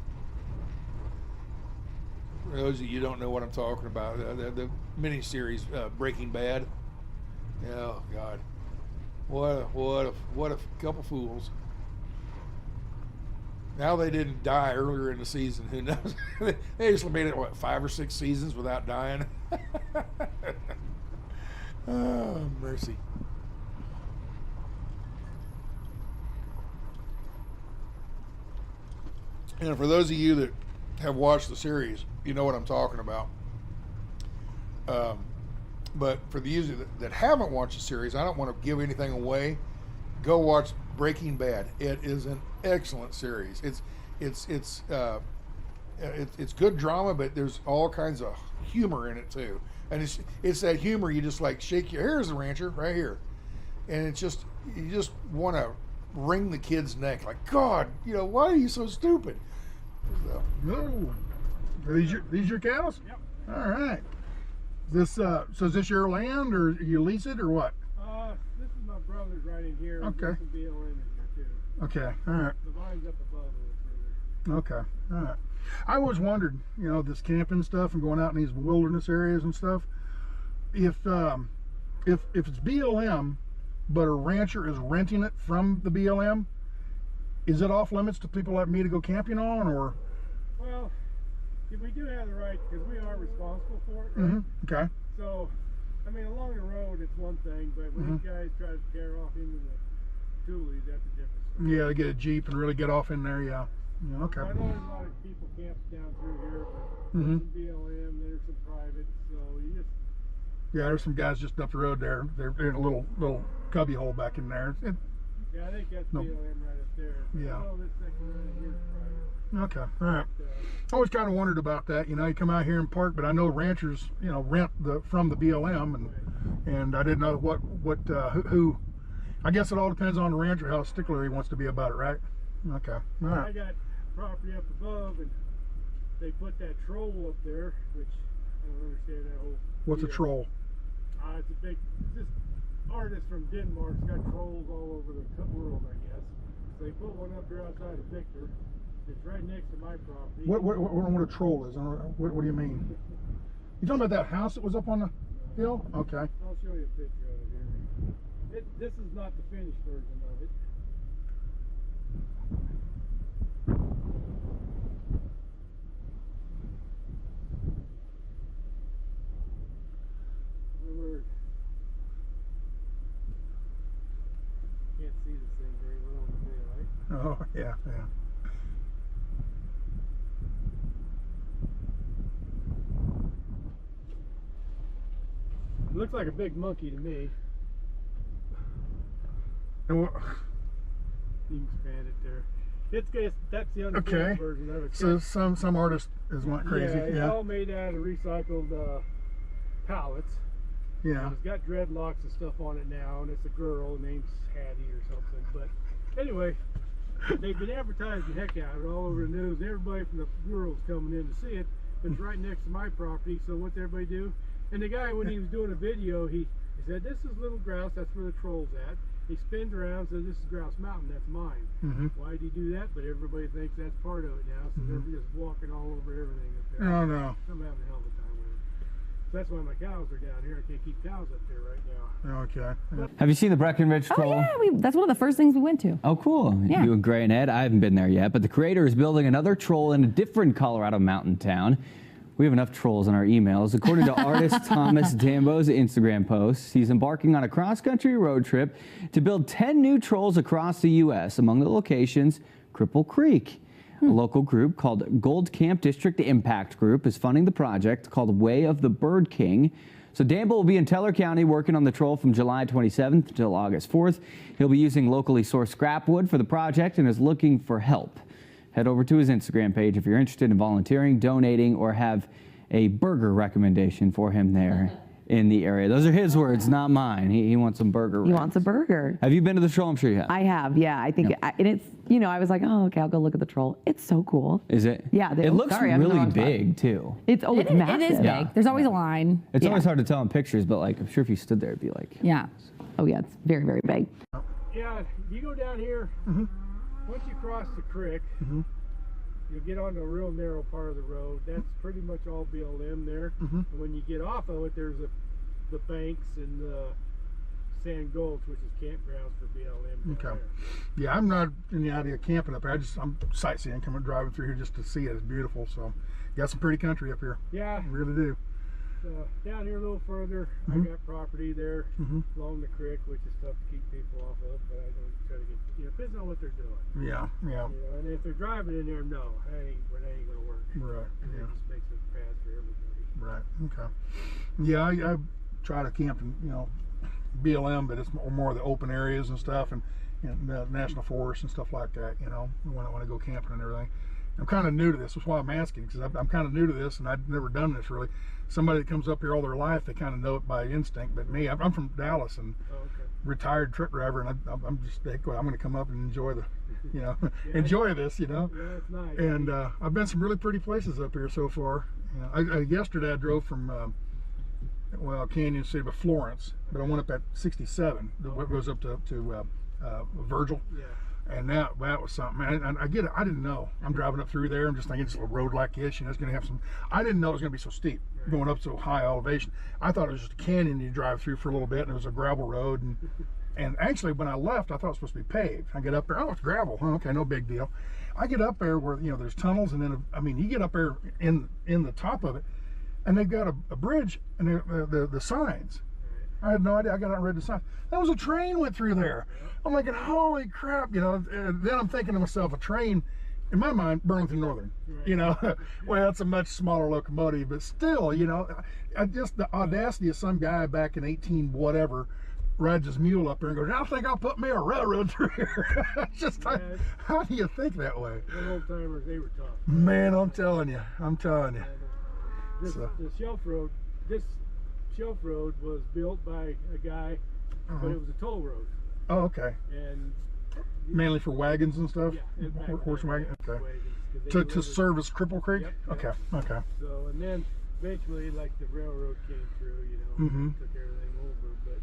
For those of you who don't know what I'm talking about, the miniseries Breaking Bad. Oh God, what a couple fools. Now they didn't die earlier in the season. Who knows? They just made it, what, 5 or 6 seasons without dying? Oh, mercy. And for those of you that have watched the series, you know what I'm talking about. But for the users that haven't watched the series, I don't want to give anything away. Go watch Breaking Bad. It is an excellent series. It's good drama, but there's all kinds of humor in it too. And it's that humor you just like shake your, here's the rancher right here, and it's just, you just want to wring the kid's neck like, God, you know, why are you so stupid? So,
no. Are these your cows?
Yep.
All right. This so is this your land, or you lease it, or what?
This is my brother's right in here.
Okay.
There's some BLM in here too.
Okay. All right.
The vine's up above a little further.
Okay. All right. I always wondered, you know, this camping stuff and going out in these wilderness areas and stuff. If it's BLM, but a rancher is renting it from the BLM, is it off limits to people like me to go camping on, or?
Well, we do have the right, because we are responsible for it, right?
Okay.
So, I mean, along the road it's one thing, but when these guys try to tear off into the coulees, that's a different story.
Yeah, to get a Jeep and really get off in there, yeah. Yeah, okay.
I know there's a lot of people camped down through here, but there's some BLM, there's some private, so you just...
Yeah, there's some guys just up the road there. They're in a little cubby hole back in there.
Yeah, I think that's BLM right up there.
Yeah.
I know this section right here is private.
Okay, all right. I always kind of wondered about that. You know, you come out here and park, but I know ranchers, you know, rent from the BLM, and I didn't know who. I guess it all depends on the rancher how stickler he wants to be about it, right? Okay, all right.
I got property up above, and they put that troll up there, which I don't understand that whole.
What's a
deal.
troll?
It's a big, this artist from Denmark's got trolls all over the world, I guess. So they put one up here outside of Victor. It's right next to my property.
What a troll is? What do you mean? You talking about that house that was up on the hill? Okay.
I'll show you a picture of it here. This is not the finished version of it. Can't see this thing very well in the daylight.
Oh, yeah, yeah.
It looks like a big monkey to me.
And what?
You can expand it there. That's the unfinished version of it.
So some artist is went crazy.
Yeah, it's all made out of recycled pallets.
Yeah.
And it's got dreadlocks and stuff on it now, and it's a girl named Hattie or something. But anyway, they've been advertising the heck out of it all over the news. Everybody from the world's coming in to see it. But it's right next to my property, so what's everybody do? And the guy, when he was doing a video, he said, "This is Little Grouse, that's where the troll's at." He spins around and says, "This is Grouse Mountain, that's mine." Why did he do that? But everybody thinks that's part of it now, so they're just walking all over everything up there.
Oh, no.
I'm having a hell of a time with it. So that's why my cows are down here. I can't keep cows up there right now.
Okay. Yeah.
Have you seen the Breckenridge Troll?
Oh yeah, that's one of the first things we went to.
Oh, cool.
Yeah.
You and Gray and Ed, I haven't been there yet, but the creator is building another troll in a different Colorado mountain town. We have enough trolls in our emails. According to artist Thomas Dambo's Instagram posts, he's embarking on a cross-country road trip to build 10 new trolls across the U.S. Among the locations, Cripple Creek. A local group called Gold Camp District Impact Group is funding the project called Way of the Bird King. So Dambo will be in Teller County working on the troll from July 27th until August 4th. He'll be using locally sourced scrap wood for the project and is looking for help. Head over to his Instagram page if you're interested in volunteering, donating, or have a burger recommendation for him there in the area. Those are his words, not mine. He wants some burger.
He wants a burger.
Have you been to the troll? I'm sure you have.
I have, yeah. I think, and it's, you know, I was like, oh, okay, I'll go look at the troll. It's so cool.
Is it?
Yeah.
It looks really big, too.
It's massive.
It is big. There's always a line.
It's always hard to tell in pictures, but like, I'm sure if you stood there, it'd be like.
Yeah.
Oh, yeah, it's very, very big.
Yeah, you go down here, once you cross the creek, you'll get onto a real narrow part of the road. That's pretty much all BLM there. And when you get off of it, there's the banks and the Sand Gulch, which is campgrounds for BLM.
Okay. Yeah, I'm not in the idea of camping up here. I'm sightseeing, coming driving through here just to see it. It's beautiful. So, got some pretty country up here.
Yeah.
We really do.
Down here a little further, I got property there along the creek, which is tough to keep people off of, but I don't try to get, you know, depends on what they're doing.
Yeah, yeah.
You know, and if they're driving in there, no, that ain't going to work.
Right,
It
yeah.
just makes it bad for everybody.
Right, okay. Yeah, I try to camp in, you know, BLM, but it's more of the open areas and stuff, and you know, the national forests and stuff like that, you know, when I go camping and everything. I'm kind of new to this. That's why I'm asking, because I'm kind of new to this, and I've never done this really. Somebody that comes up here all their life, they kind of know it by instinct. But me, I'm from Dallas and retired truck driver, and I'm just I'm going to come up and enjoy the, you know, enjoy this, you know.
Yeah, it's nice.
And I've been some really pretty places up here so far. You know, yesterday I drove from Canyon City to Florence, but I went up at 67. What goes up to Virgil.
Yeah.
And that was something. And I get it. I didn't know. I'm driving up through there. I'm just thinking it's a road like this. You know, it's going to have some. I didn't know it was going to be so steep, going up so high elevation. I thought it was just a canyon you drive through for a little bit, and it was a gravel road. And actually, when I left, I thought it was supposed to be paved. I get up there. Oh, it's gravel. Huh, okay, no big deal. I get up there where there's tunnels, and then I mean, you get up there in the top of it, and they've got a bridge and the signs. I had no idea. I got out and read the sign. That was a train went through there. I'm like, holy crap, you know. And then I'm thinking to myself, a train, in my mind, Burlington Northern. You know, well, it's a much smaller locomotive, but still, you know, just the audacity of some guy back in 18 whatever rides his mule up there and goes, I think I'll put me a railroad through here. It's just like, how do you think that way?
The old timers, they were tough.
Man, I'm telling you.
This shelf road was built by a guy, but it was a toll road.
Oh, okay.
And
mainly for wagons and stuff?
Yeah,
horse wagons? Okay.
Wagons,
to service Cripple Creek?
Yep,
okay, okay.
So, and then eventually, like, the railroad came through, you know, took everything over, but...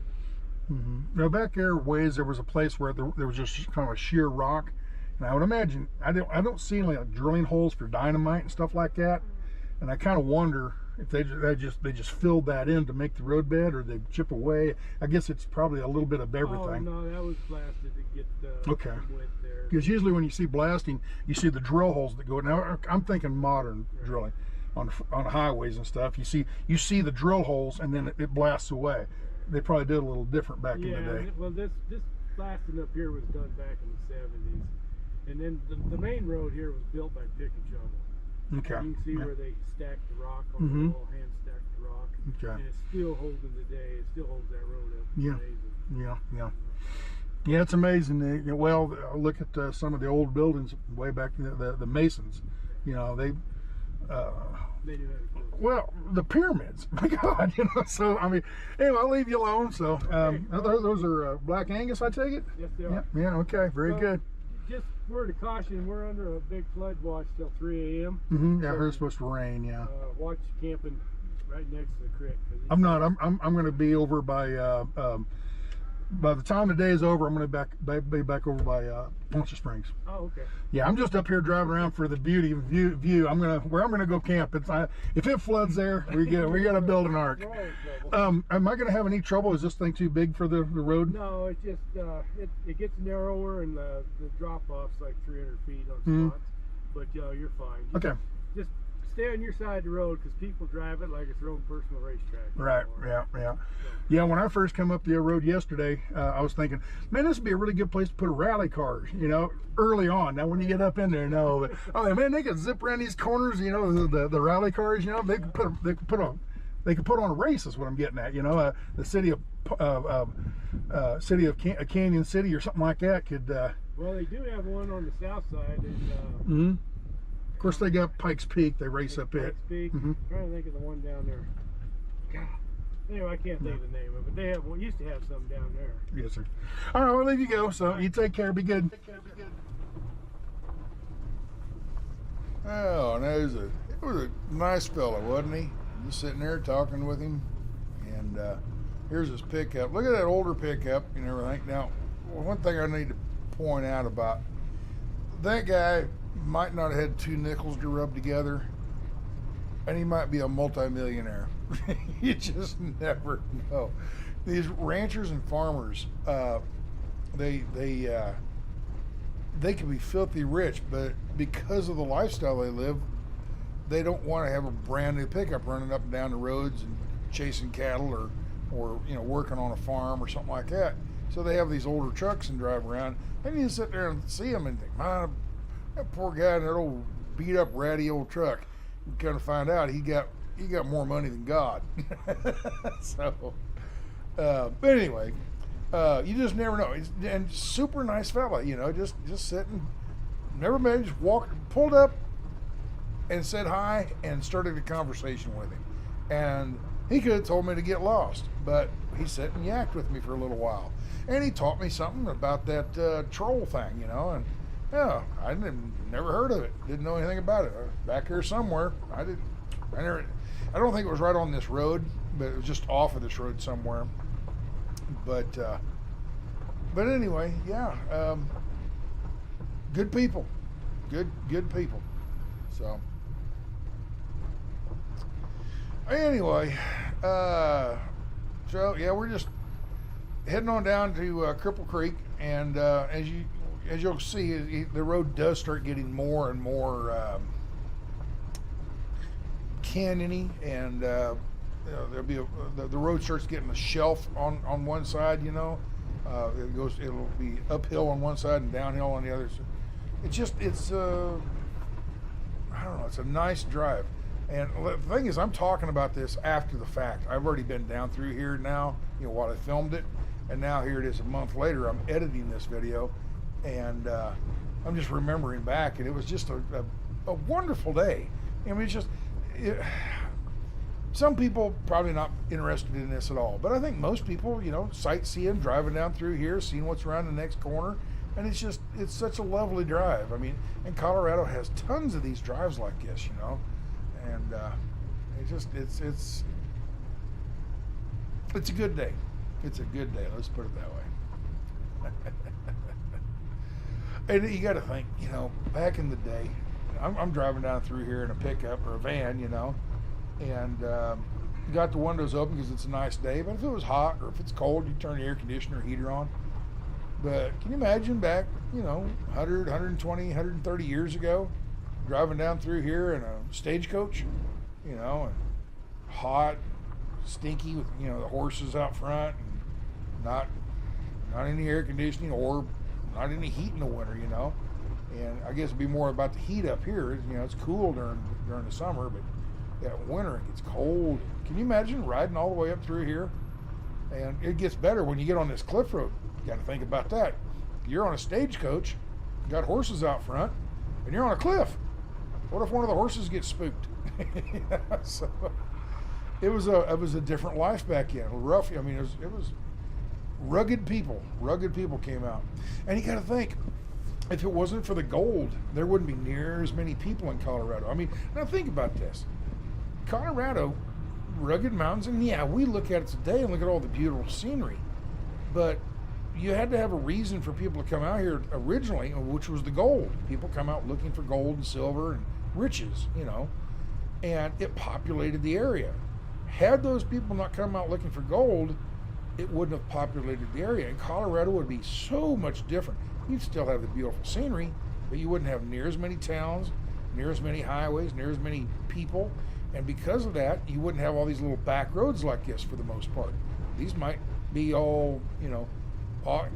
Now, back there ways, there was a place where there was just kind of a sheer rock, and I would imagine, I don't see like drilling holes for dynamite and stuff like that, and I kind of wonder if they just filled that in to make the roadbed, or they chip away. I guess it's probably a little bit of everything.
Oh no, that was blasted to get
okay.
Width there.
Because usually when you see blasting, you see the drill holes that go. Now I'm thinking modern drilling on highways and stuff. You see the drill holes, and then it blasts away. They probably did a little different back in the day.
Yeah, well, this blasting up here was done back in the 70s, and then the main road here was built by pick and shovel.
Okay.
You can see where they stacked the rock on the wall, hand stacked the rock.
Okay.
And it's still holding today. It still holds that road up. It's amazing.
Yeah, it's amazing. Well, look at some of the old buildings way back, the Masons. You know, they
do have it.
Well, the pyramids. My God, you know. So I mean, anyway, I'll leave you alone. So those are Black Angus, I take it.
Yes, they are.
Yeah. Okay. Very good.
Just word of caution, we're under a big flood watch till 3 a.m.
Yeah, I heard it's supposed to rain. Yeah.
Watch camping right next to the creek.
I'm not. I'm going to be over by the time the day is over. I'm going to be back over by Poncha Springs.
Oh, okay.
Yeah, I'm just up here driving around for the beauty of view. Where I'm gonna go camp. If it floods there, we got to build an ark. Am I gonna have any trouble? Is this thing too big for the road?
No, it just it gets narrower, and the drop off's like 300 feet on spots. But you're fine.
Okay.
Just stay on your side of the road, because people drive it like it's their own personal racetrack.
Right. Yeah. When I first come up the road yesterday, I was thinking, man, this would be a really good place to put a rally car. You know, early on. Now, when you get up in there, no. But, oh man, they could zip around these corners. You know, the rally cars. You know, they could put on a race. Is what I'm getting at. You know, the city of Canyon City or something like that could
Well, they do have one on the south side, and
Of course, they got Pikes Peak. They race up it.
Pikes Peak. I'm trying to think of the one down there. God. Anyway, I can't think of the name of it. They have one. Used to have some down there.
Yes, sir. All right, we'll leave you go. So you take care. Be good.
Oh, and it was a nice fella, wasn't he? Just sitting there talking with him, and here's his pickup. Look at that older pickup and everything. Now, one thing I need to point out about that guy might not have had 2 nickels to rub together, and he might be a multimillionaire. You just never know. These ranchers and farmers, they can be filthy rich, but because of the lifestyle they live, they don't want to have a brand new pickup running up and down the roads and chasing cattle or you know, working on a farm or something like that. So they have these older trucks and drive around, and you sit there and see them and think, man, that poor guy in that old beat up ratty old truck. You kind of find out he got more money than God. So, but anyway, you just never know. And super nice fella, you know, just sitting, never met, just walked, pulled up, and said hi, and started a conversation with him. And he could have told me to get lost, but he sat and yacked with me for a little while, and he taught me something about that troll thing, you know. And yeah, I never heard of it, didn't know anything about it. Back here somewhere, I don't think it was right on this road, but it was just off of this road somewhere. But anyway, yeah, good people, good people. So anyway, so yeah, we're just heading on down to Cripple Creek, and as you'll see, the road does start getting more and more canyony, and you know, there'll be the road starts getting a shelf on one side, you know. It'll be uphill on one side and downhill on the other. So it's I don't know, it's a nice drive. And the thing is, I'm talking about this after the fact. I've already been down through here now, you know, while I filmed it, and now here it is a month later. I'm editing this video, and I'm just remembering back, and it was just a wonderful day. I mean, it's just some people probably not interested in this at all, but I think most people, you know, sightseeing, driving down through here, seeing what's around the next corner, and it's such a lovely drive. I mean, and Colorado has tons of these drives like this, you know. And it's a good day. It's a good day. Let's put it that way. And you got to think, you know, back in the day, I'm driving down through here in a pickup or a van, you know, and you got the windows open because it's a nice day. But if it was hot or if it's cold, you turn the air conditioner or heater on. But can you imagine back, you know, 100, 120, 130 years ago, driving down through here in a stagecoach, you know, and hot, stinky with, you know, the horses out front, and not any air conditioning or not any heat in the winter, you know. And I guess it'd be more about the heat up here. You know, it's cool during the summer, but yeah, winter it gets cold. Can you imagine riding all the way up through here? And it gets better when you get on this cliff road. You got to think about that. You're on a stagecoach, you got horses out front, and you're on a cliff. What if one of the horses gets spooked? So it was a different life back then. Rough. I mean, it was rugged people. Rugged people came out, and you got to think, if it wasn't for the gold, there wouldn't be near as many people in Colorado. I mean, now think about this. Colorado, rugged mountains, and yeah, we look at it today and look at all the beautiful scenery, but you had to have a reason for people to come out here originally, which was the gold. People come out looking for gold and silver and riches, you know, and it populated the area. Had those people not come out looking for gold, it wouldn't have populated the area, and Colorado would be so much different. You'd still have the beautiful scenery, but you wouldn't have near as many towns, near as many highways, near as many people, and because of that, you wouldn't have all these little back roads like this for the most part. These might be all, you know,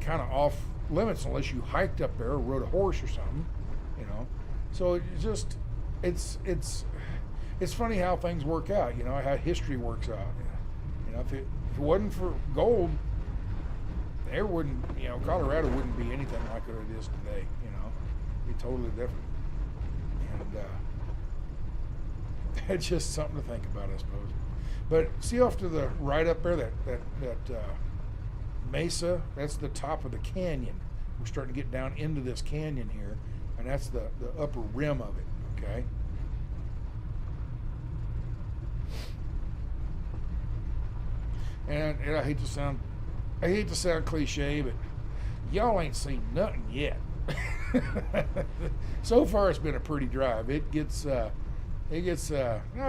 kind of off limits unless you hiked up there or rode a horse or something, you know. So it's funny how things work out, you know, how history works out. You know, if it wasn't for gold, it wouldn't, you know, Colorado wouldn't be anything like it is today, you know. It'd be totally different. And it's just something to think about, I suppose. But see off to the right up there, that mesa, that's the top of the canyon. We're starting to get down into this canyon here, and that's the upper rim of it, okay? And I hate to sound cliche, but y'all ain't seen nothing yet. So far, it's been a pretty drive. It gets I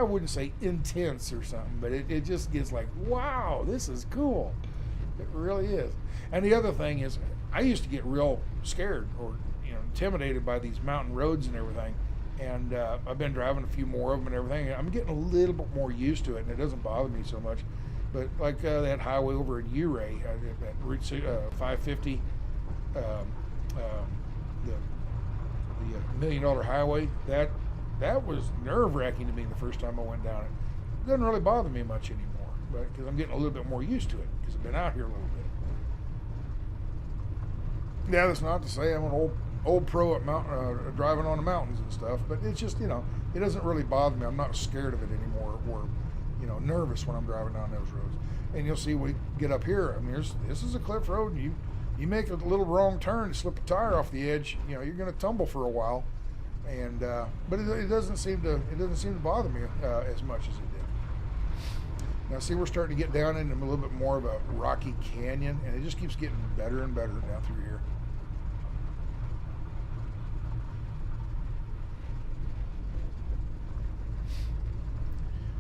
wouldn't say intense or something, but it just gets like, wow, this is cool. It really is. And the other thing is, I used to get real scared or, you know, intimidated by these mountain roads and everything. And I've been driving a few more of them and everything. I'm getting a little bit more used to it, and it doesn't bother me so much. But like that highway over in Ouray, that Route 550, the $1 million highway, that was nerve-wracking to me the first time I went down it. It doesn't really bother me much anymore, but because I'm getting a little bit more used to it, because I've been out here a little bit. Yeah, that's not to say I'm an old pro at driving on the mountains and stuff, but it's just, you know, it doesn't really bother me. I'm not scared of it anymore, or, you know, nervous when I'm driving down those roads. And you'll see we get up here. I mean, this is a cliff road, and you make a little wrong turn, you slip a tire off the edge, you know, you're going to tumble for a while. And but it doesn't seem to bother me as much as it did. Now, see, we're starting to get down into a little bit more of a rocky canyon, and it just keeps getting better and better down through here.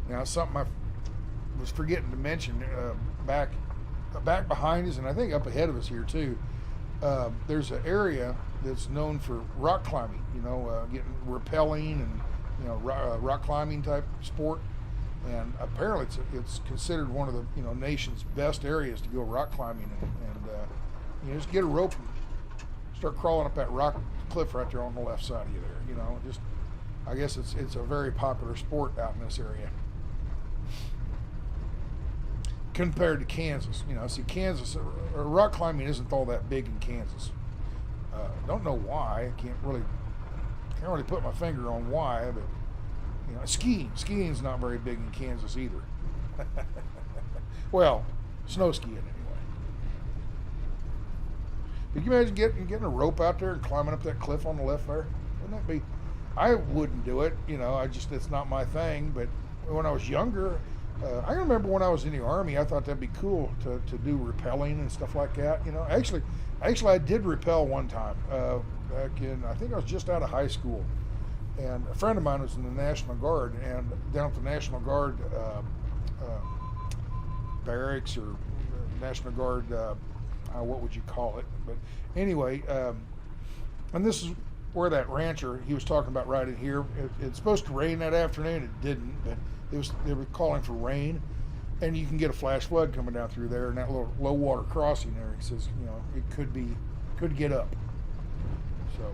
Now, something I was forgetting to mention, back behind us, and I think up ahead of us here too, there's an area that's known for rock climbing, you know, getting rappelling and, you know, rock climbing type sport. And apparently it's considered one of the, you know, nation's best areas to go rock climbing, and you know, just get a rope and start crawling up that rock cliff right there on the left side of you there, you know. Just, I guess it's a very popular sport out in this area compared to Kansas. You know, see, Kansas, rock climbing isn't all that big in Kansas. Don't know why. I can't really put my finger on why, but, you know, skiing's not very big in Kansas either. Well, snow skiing anyway. But you imagine getting a rope out there and climbing up that cliff on the left there? Wouldn't that be? I wouldn't do it. You know, it's not my thing. But when I was younger, I remember when I was in the Army, I thought that'd be cool to do rappelling and stuff like that. You know, actually, I did rappel one time back in, I think I was just out of high school, and a friend of mine was in the National Guard, and down at the National Guard barracks or National Guard, what would you call it? But anyway, and this is where that rancher he was talking about right in here. It's supposed to rain that afternoon. It didn't, but they were calling for rain, and you can get a flash flood coming down through there, and that little low water crossing there. He says, you know, it could get up. So,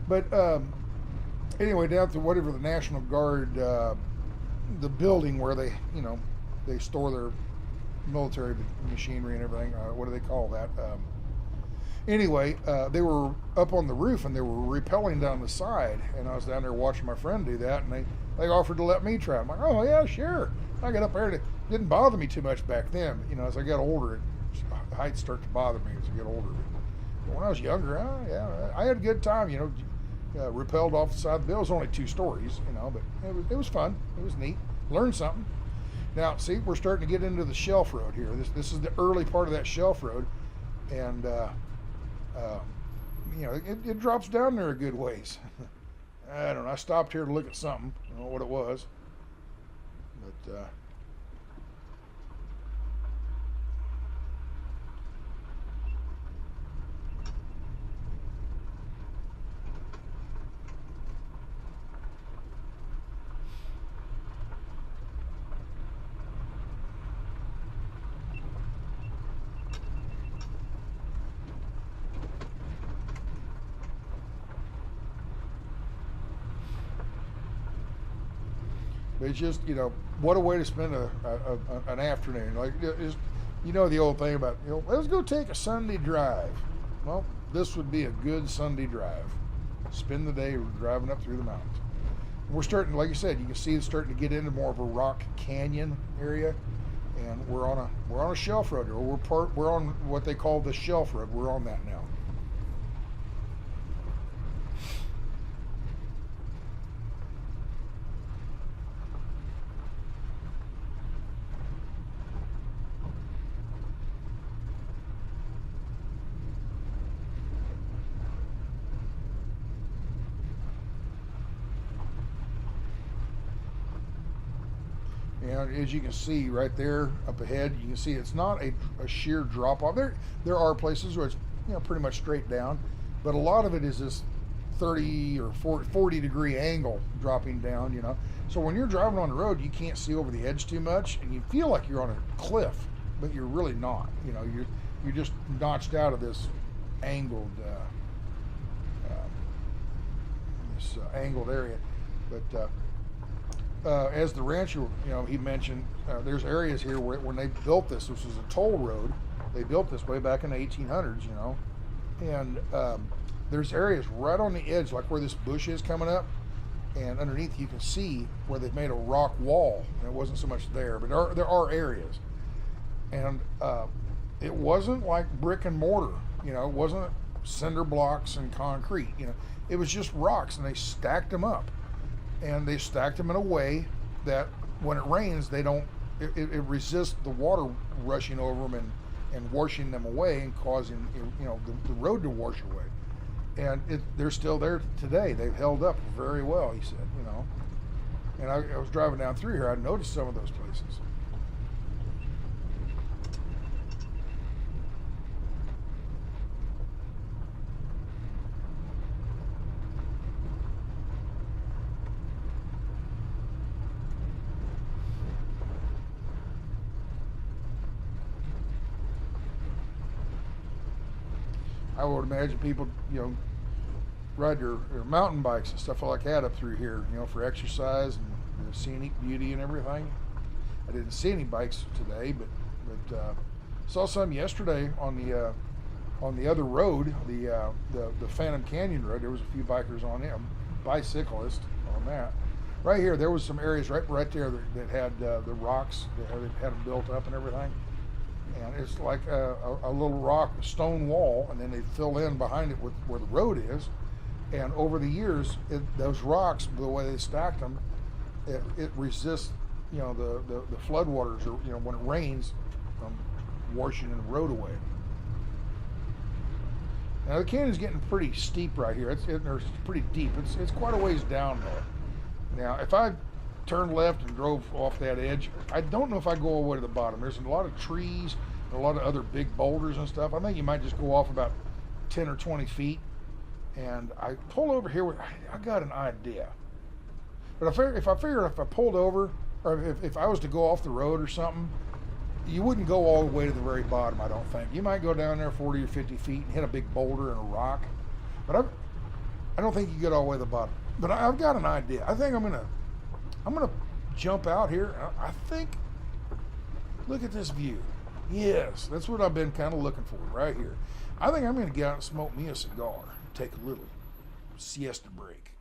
but anyway, down to whatever the National Guard, the building where they, you know, they store their military machinery and everything. What do they call that? Anyway, they were up on the roof and they were rappelling down the side, and I was down there watching my friend do that, and they offered to let me try. I'm like, oh yeah, sure. I got up there, and it didn't bother me too much back then. You know, as I got older, heights start to bother me as I get older. But when I was younger, yeah, I had a good time. You know, rappelled off the side of the bill. It was only 2 stories, you know, but it was fun. It was neat. Learned something. Now, see, we're starting to get into the shelf road here. This is the early part of that shelf road, and you know, it drops down there a good ways. I don't know. I stopped here to look at something. I don't know what it was, but it's just, you know, what a way to spend an afternoon. Like, you You know the old thing about, let's go take a Sunday drive. Well, this would be a good Sunday drive. Spend the day driving up through the mountains. We're starting, like you said, you can see it's starting to get into more of a rock canyon area, and we're on a shelf road. We're on what they call the shelf road. We're on that now. And as you can see right there up ahead, you can see it's not a sheer drop off. There are places where it's pretty much straight down, but a lot of it is this 30 or 40 degree angle dropping down. So when you're driving on the road, you can't see over the edge too much, and you feel like you're on a cliff, but you're really not. You're just notched out of this angled angled area, but. As the rancher, he mentioned, there's areas here where when they built this was a toll road. They built this way back in the 1800s, and there's areas right on the edge, like where this bush is coming up, and underneath you can see where they've made a rock wall. And it wasn't so much there, but there are areas, and it wasn't like brick and mortar. It wasn't cinder blocks and concrete. It was just rocks, and they stacked them up. And they stacked them in a way that when it rains, it resists the water rushing over them and washing them away and causing the road to wash away. And they're still there today. They've held up very well, he said. And I was driving down through here. I noticed some of those places. I would imagine people, ride their mountain bikes and stuff like that up through here, for exercise and the scenic beauty and everything. I didn't see any bikes today, but saw some yesterday on the other road, the Phantom Canyon road. There was a few bikers on it, bicyclists on that. Right here, there was some areas right there that had the rocks that had them built up and everything. And it's like a little rock, stone wall, and then they fill in behind it with where the road is. And over the years, those rocks, the way they stacked them, it resists, the floodwaters, or when it rains, from washing the road away. Now the canyon's getting pretty steep right here. It's pretty deep. It's quite a ways down there. Now, if I turned left and drove off that edge, I don't know if I go all the way to the bottom. There's a lot of trees and a lot of other big boulders and stuff. I think you might just go off about 10 or 20 feet. And I pulled over here I got an idea. But if I pulled over, or if I was to go off the road or something, you wouldn't go all the way to the very bottom, I don't think. You might go down there 40 or 50 feet and hit a big boulder and a rock. But I don't think you get all the way to the bottom. But I've got an idea. I think I'm gonna jump out here. I think, look at this view. Yes, that's what I've been kind of looking for right here. I think I'm gonna get out and smoke me a cigar, take a little siesta break.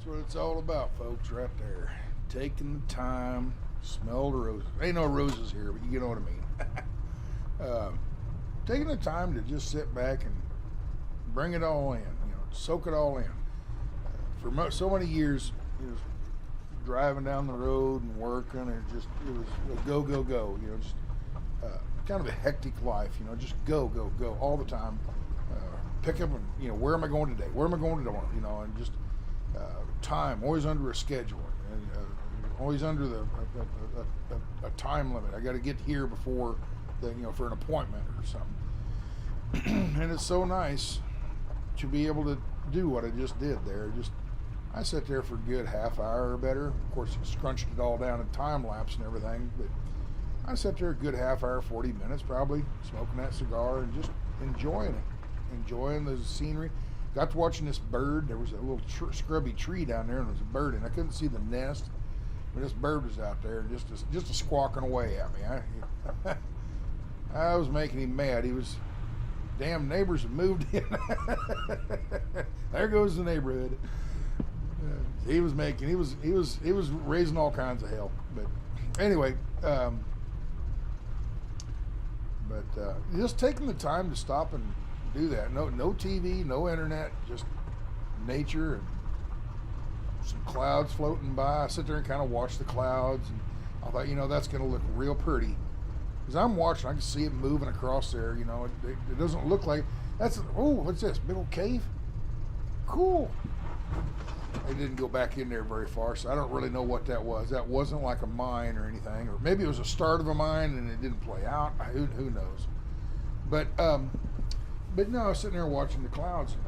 what it's all about, folks, right there. Taking the time, smell the roses. Ain't no roses here, but you know what I mean. Taking the time to just sit back and bring it all in, soak it all in. For so many years, driving down the road and working, and it was go, go, go, just kind of a hectic life, just go, go, go all the time. Pick up and, where am I going today? Where am I going tomorrow? And just time, always under a schedule, and always under a time limit. I got to get here before for an appointment or something. And it's so nice to be able to do what I just did there. I sat there for a good half hour or better. Of course, scrunched it all down in time lapse and everything, but I sat there a good half hour, 40 minutes probably, smoking that cigar and just enjoying it, enjoying the scenery. Got to watching this bird. There was a little scrubby tree down there, and there was a bird, and I couldn't see the nest, but this bird was out there just a squawking away at me. I was making him mad. He was, damn neighbors have moved in. There goes the neighborhood. He was raising all kinds of hell. But anyway, just taking the time to stop and do that. No TV, no internet, just nature and some clouds floating by. I sit there and kind of watch the clouds, and I thought, that's going to look real pretty. Because I'm watching, I can see it moving across there. It doesn't look like what's this? Big old cave? Cool. I didn't go back in there very far, so I don't really know what that was. That wasn't like a mine or anything, or maybe it was a start of a mine and it didn't play out. Who knows? But no, I was sitting there watching the clouds.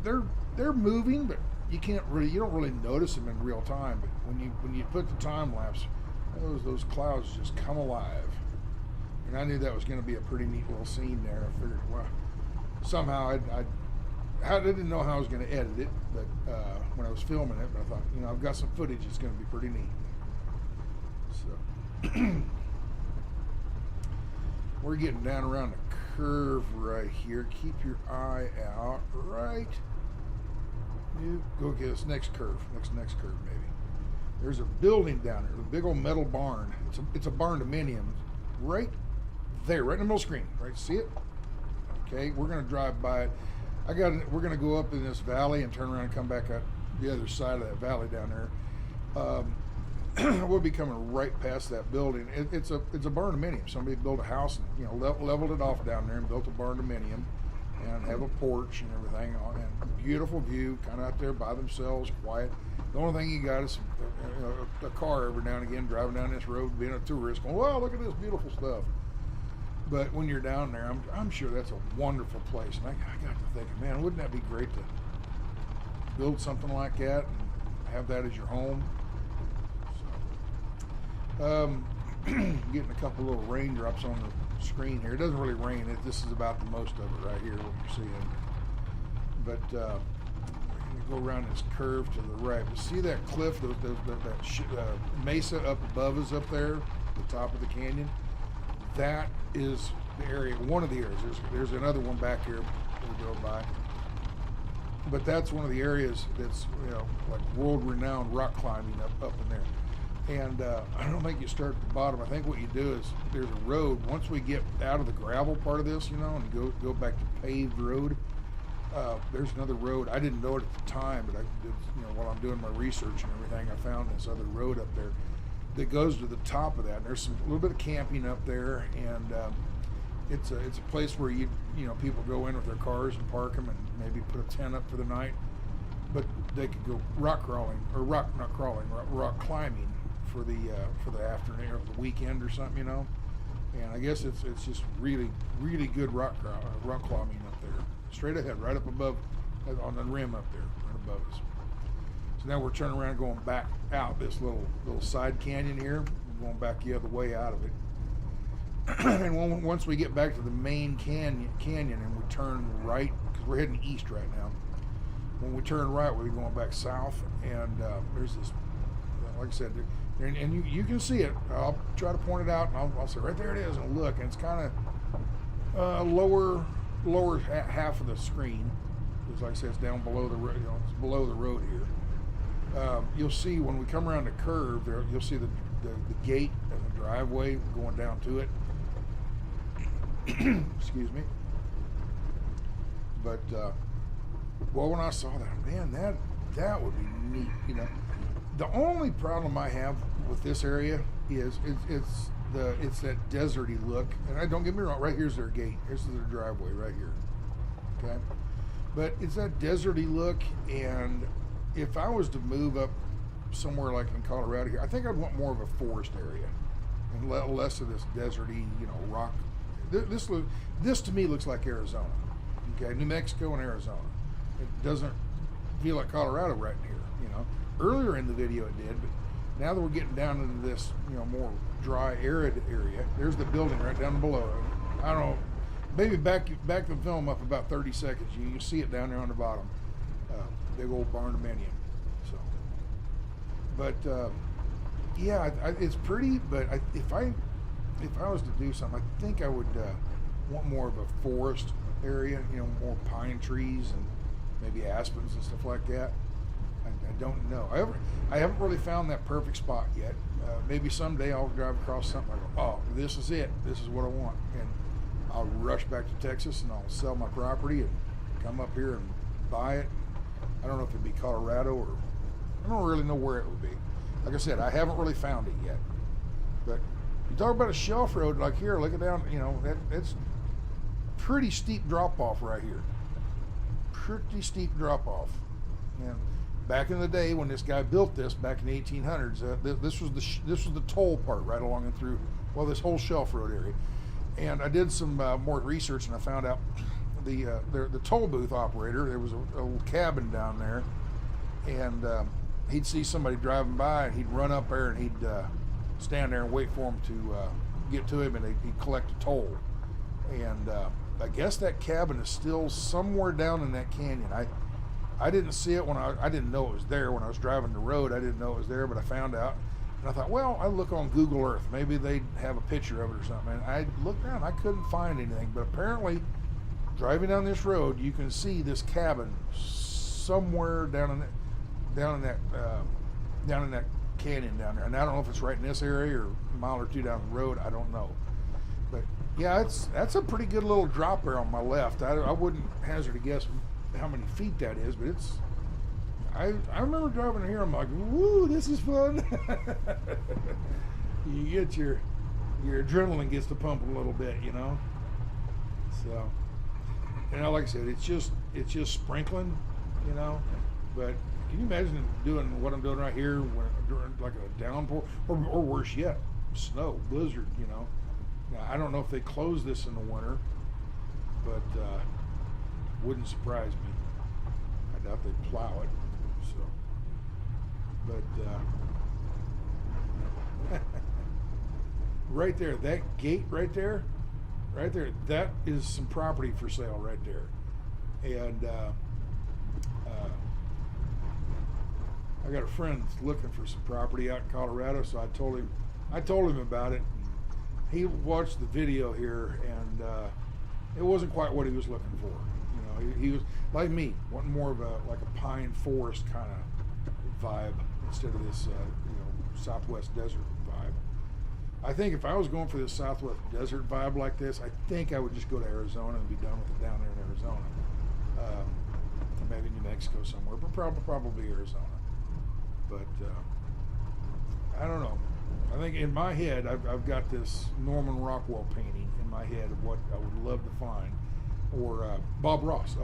They're moving, but you don't really notice them in real time. But when you put the time lapse, those clouds just come alive. And I knew that was going to be a pretty neat little scene there. I figured, well, somehow I didn't know how I was going to edit it, but when I was filming it, but I thought, I've got some footage that's going to be pretty neat. So we're getting down around the curve right here. Keep your eye out. Right. You go get this next curve. Next curve maybe. There's a building down there, a big old metal barn. It's a barn-dominium, right there, right in the middle screen. Right, see it? Okay, we're gonna drive by it. We're gonna go up in this valley and turn around and come back up the other side of that valley down there. We'll be coming right past that building. It's a barn-dominium. Somebody built a house and leveled it off down there and built a barn-dominium and have a porch and everything on it. Beautiful view, kind of out there by themselves, quiet. The only thing you got is a car every now and again driving down this road, being a tourist, going, "Wow, look at this beautiful stuff." But when you're down there, I'm sure that's a wonderful place. And I got to thinking, man, wouldn't that be great to build something like that and have that as your home? So, getting a couple little raindrops on the screen here. It doesn't really rain. This is about the most of it right here, what you're seeing. But we're going to go around this curve to the right. But see that cliff, that mesa up above us up there, the top of the canyon? That is the area, one of the areas. There's another one back here that we drove by. But that's one of the areas that's, like world-renowned rock climbing up in there. And I don't think you start at the bottom. I think what you do is there's a road. Once we get out of the gravel part of this, and go back to paved road, there's another road. I didn't know it at the time, but I did, while I'm doing my research and everything, I found this other road up there that goes to the top of that. And there's a little bit of camping up there, and it's a place where people go in with their cars and park them and maybe put a tent up for the night. But they could go rock climbing for the afternoon or the weekend or something, And I guess it's just really good rock climbing up there, straight ahead, right up above, on the rim up there, right above us. So now we're turning around, going back out this little side canyon here. We're going back the other way out of it. And once we get back to the main canyon and we turn right, because we're heading east right now. When we turn right, we're going back south, and there's this, like I said, and you can see it. I'll try to point it out, and I'll say right there it is, and look, and it's kind of lower half of the screen. Because like I said, it's down below the road. It's below the road here. you'll see when we come around the curve there, you'll see the gate and the driveway going down to it. Excuse me. But well, when I saw that, man, that would be neat. You know, the only problem I have with this area is it's that deserty look. And don't get me wrong, right here's their gate. Here's their driveway right here. Okay, but it's that deserty look, and if I was to move up somewhere like in Colorado here, I think I'd want more of a forest area and less of this deserty, you know, rock. This to me looks like Arizona. Okay, New Mexico and Arizona. It doesn't feel like Colorado right in here. You know, earlier in the video it did, but now that we're getting down into this, you know, more dry, arid area, there's the building right down below. I don't know. Maybe back the film up about 30 seconds. You can see it down there on the bottom. Big old barndominium. So, but yeah, it's pretty. But if I was to do something, I think I would want more of a forest area. You know, more pine trees and maybe aspens and stuff like that. I don't know. I haven't really found that perfect spot yet. Maybe someday I'll drive across something. I go, oh, this is it. This is what I want, and I'll rush back to Texas and I'll sell my property and come up here and buy it. I don't know if it'd be Colorado or I don't really know where it would be. Like I said, I haven't really found it yet. But you talk about a shelf road like here, look it down, you know, it's pretty steep drop off right here. Pretty steep drop off. And back in the day when this guy built this back in the 1800s, this was the toll part right along and through, well, this whole shelf road area. And I did some more research and I found out the toll booth operator, there was a little cabin down there, and he'd see somebody driving by and he'd run up there and he'd stand there and wait for him to get to him, and he'd collect a toll. And I guess that cabin is still somewhere down in that canyon. I didn't see it when I didn't know it was there when I was driving the road. I didn't know it was there, but I found out. And I thought, well, I look on Google Earth. Maybe they'd have a picture of it or something. And I looked down. I couldn't find anything. But apparently, driving down this road, you can see this cabin somewhere down in that canyon down there. And I don't know if it's right in this area or a mile or two down the road. I don't know. But yeah, that's a pretty good little drop there on my left. I wouldn't hazard a guess how many feet that is, but it's. I remember driving here. I'm like, woo, this is fun. You get your adrenaline gets to pumping a little bit, you know. So, you know, like I said, it's just sprinkling, you know. But can you imagine doing what I'm doing right here during like a downpour, or worse yet, snow, blizzard, you know. Now, I don't know if they close this in the winter, but wouldn't surprise me. I doubt they plow it. So, but right there, that gate right there, that is some property for sale right there. And I got a friend looking for some property out in Colorado, so I told him about it. He watched the video here, and it wasn't quite what he was looking for. You know, he was like me, wanting more of a pine forest kind of vibe instead of this Southwest desert vibe. I think if I was going for this Southwest desert vibe like this, I think I would just go to Arizona and be done with it down there in Arizona. Maybe New Mexico somewhere, but probably Arizona. But I don't know. I think in my head, I've got this Norman Rockwell painting in my head of what I would love to find, or a Bob Ross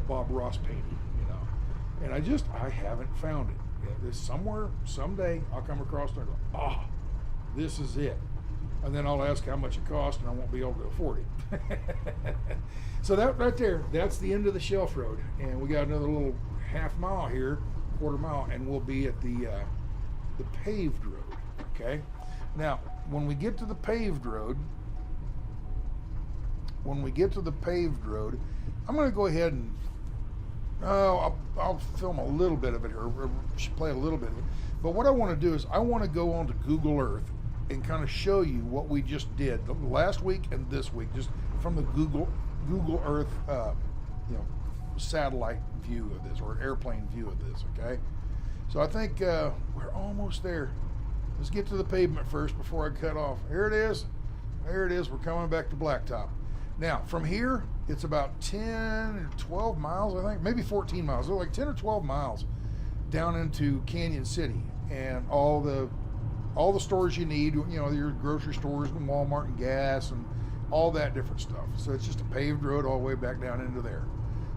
painting, you know. And I haven't found it. Yeah, there's somewhere, someday, I'll come across it and go, oh, this is it. And then I'll ask how much it cost, and I won't be able to afford it. So that right there, that's the end of the shelf road. And we got another little half mile here, quarter mile, and we'll be at the paved road, okay? Now, when we get to the paved road, I'm going to go ahead and I'll film a little bit of it, or play a little bit of it. But what I want to do is I want to go onto Google Earth and kind of show you what we just did last week and this week, just from the Google Earth, satellite view of this, or airplane view of this, okay? So I think we're almost there. Let's get to the pavement first before I cut off. Here it is. There it is. We're coming back to blacktop. Now, from here, it's about 10 or 12 miles, I think. Maybe 14 miles. They're like 10 or 12 miles down into Canyon City. And all the stores you need, you know, your grocery stores and Walmart and gas and all that different stuff. So it's just a paved road all the way back down into there.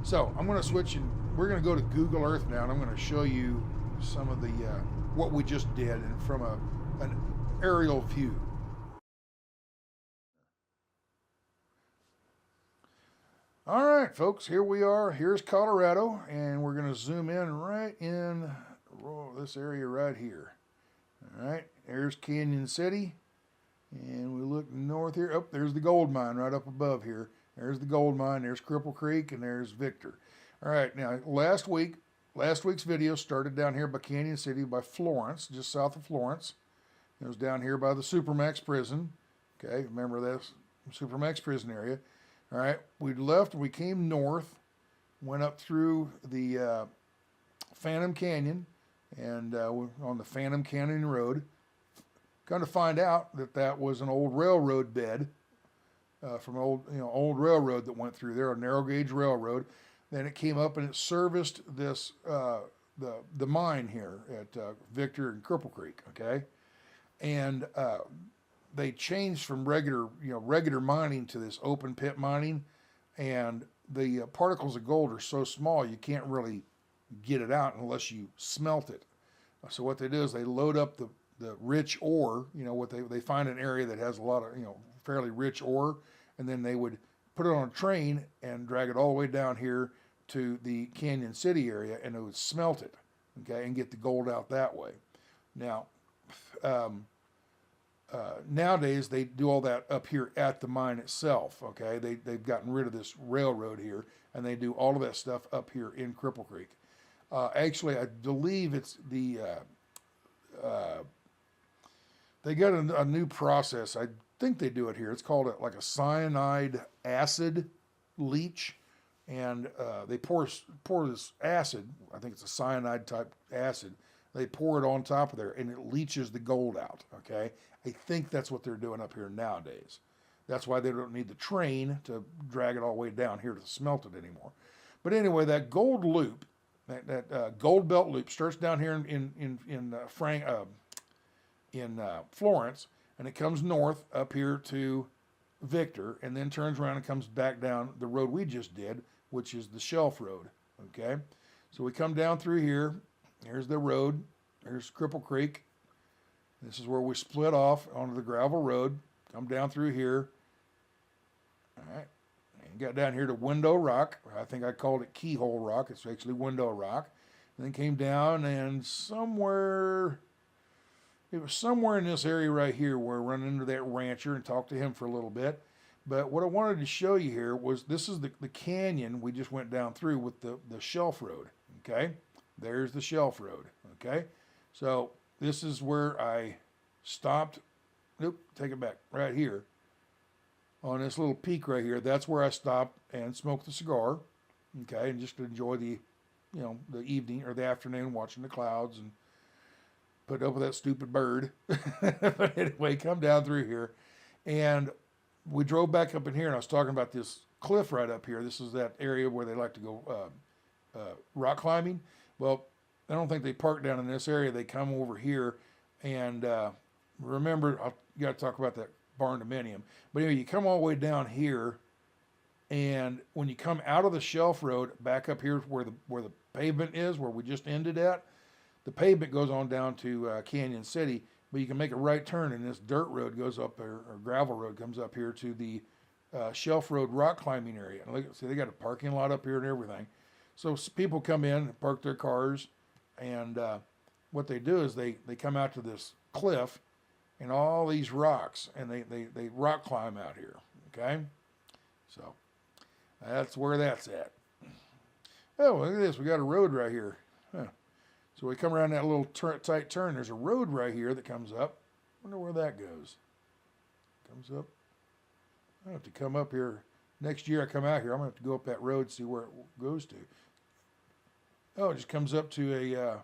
So I'm going to switch and we're going to go to Google Earth now, and I'm going to show you some of the what we just did and from an aerial view. All right, folks, here we are. Here's Colorado, and we're going to zoom in right in this area right here. All right, there's Canyon City, and we look north here. Oh, there's the gold mine right up above here. There's the gold mine. There's Cripple Creek, and there's Victor. All right, now last week's video started down here by Canyon City, by Florence, just south of Florence. It was down here by the Supermax prison. Okay, remember this Supermax prison area. All right, we left, we came north, went up through the Phantom Canyon, and on the Phantom Canyon Road. Come to find out that that was an old railroad bed from old railroad that went through there, a narrow gauge railroad. Then it came up and it serviced this the mine here at Victor and Cripple Creek. Okay, and they changed from regular mining to this open pit mining, and the particles of gold are so small you can't really get it out unless you smelt it. So what they do is they load up the rich ore, they find an area that has a lot of, fairly rich ore, and then they would put it on a train and drag it all the way down here to the Canyon City area, and it would smelt it, okay, and get the gold out that way. Now, nowadays they do all that up here at the mine itself, okay? They've gotten rid of this railroad here, and they do all of that stuff up here in Cripple Creek. Actually, I believe it's the they got a new process. I think they do it here. It's called like a cyanide acid leach, and they pour this acid. I think it's a cyanide type acid. They pour it on top of there, and it leaches the gold out. Okay, I think that's what they're doing up here nowadays. That's why they don't need the train to drag it all the way down here to smelt it anymore. But anyway, that gold loop, that gold belt loop, starts down here in Florence, and it comes north up here to Victor, and then turns around and comes back down the road we just did, which is the Shelf Road. Okay, so we come down through here. Here's the road. There's Cripple Creek. This is where we split off onto the gravel road. Come down through here. All right. And got down here to Window Rock. I think I called it Keyhole Rock. It's actually Window Rock. And then came down, and it was somewhere in this area right here where I run into that rancher and talked to him for a little bit. But what I wanted to show you here was this is the canyon we just went down through with the Shelf Road. Okay. There's the Shelf Road, okay? So this is where I stopped. Nope, take it back. Right here on this little peak right here. That's where I stopped and smoked the cigar, okay? And just to enjoy the evening or the afternoon watching the clouds and put up with that stupid bird. But anyway, come down through here. And we drove back up in here, and I was talking about this cliff right up here. This is that area where they like to go rock climbing. Well, I don't think they park down in this area. They come over here, and remember, you got to talk about that barn dominium. But anyway, you come all the way down here, and when you come out of the Shelf Road, back up here where the pavement is, where we just ended at, the pavement goes on down to Canyon City, but you can make a right turn, and this dirt road goes up there, or gravel road comes up here to the Shelf Road rock climbing area. And look, see, they got a parking lot up here and everything. So people come in, park their cars, and what they do is they come out to this cliff and all these rocks, and they rock climb out here, okay? So that's where that's at. Oh, look at this. We got a road right here. Huh. So we come around that little tight turn. There's a road right here that comes up. Wonder where that goes. Comes up. I have to come up here. Next year I come out here, I'm going to have to go up that road and see where it goes to. Oh, it just comes up to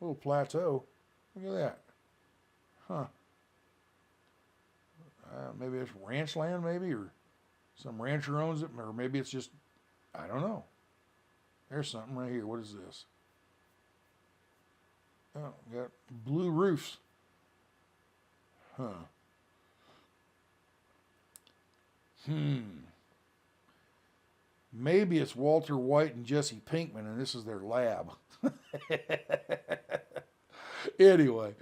little plateau. Look at that. Huh. Maybe it's ranch land, maybe, or some rancher owns it, or maybe it's just, I don't know. There's something right here. What is this? Oh, got blue roofs. Huh. Maybe it's Walter White and Jesse Pinkman, and this is their lab. Anyway,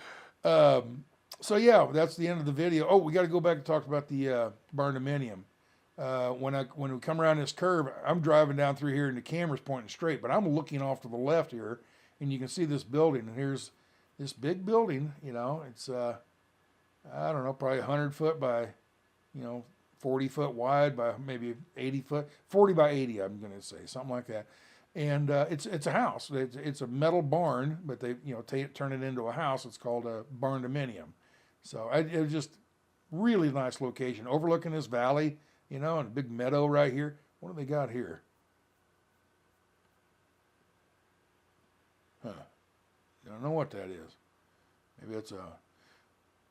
so yeah, that's the end of the video. Oh, we got to go back and talk about the barndominium. When we come around this curve, I'm driving down through here, and the camera's pointing straight, but I'm looking off to the left here, and you can see this building. And here's this big building. You know, it's I don't know, probably 100 foot by, 40 foot wide by maybe 80 foot, 40 by 80, I'm going to say, something like that. And it's a house. It's a metal barn, but they turn it into a house. It's called a barndominium. So it was just really nice location, overlooking this valley, and a big meadow right here. What do they got here? Huh. I don't know what that is. Maybe it's a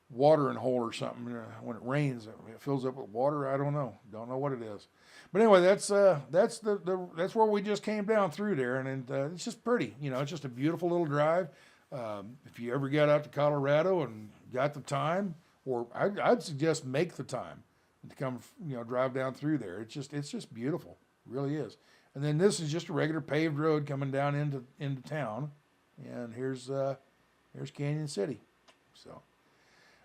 watering hole or something. When it rains, it fills up with water. I don't know. Don't know what it is. But anyway, that's where we just came down through there, and it's just pretty. It's just a beautiful little drive. If you ever got out to Colorado and got the time, or I'd suggest make the time to come, drive down through there. It's just beautiful. It really is. And then this is just a regular paved road coming down into town, and here's Canyon City. So.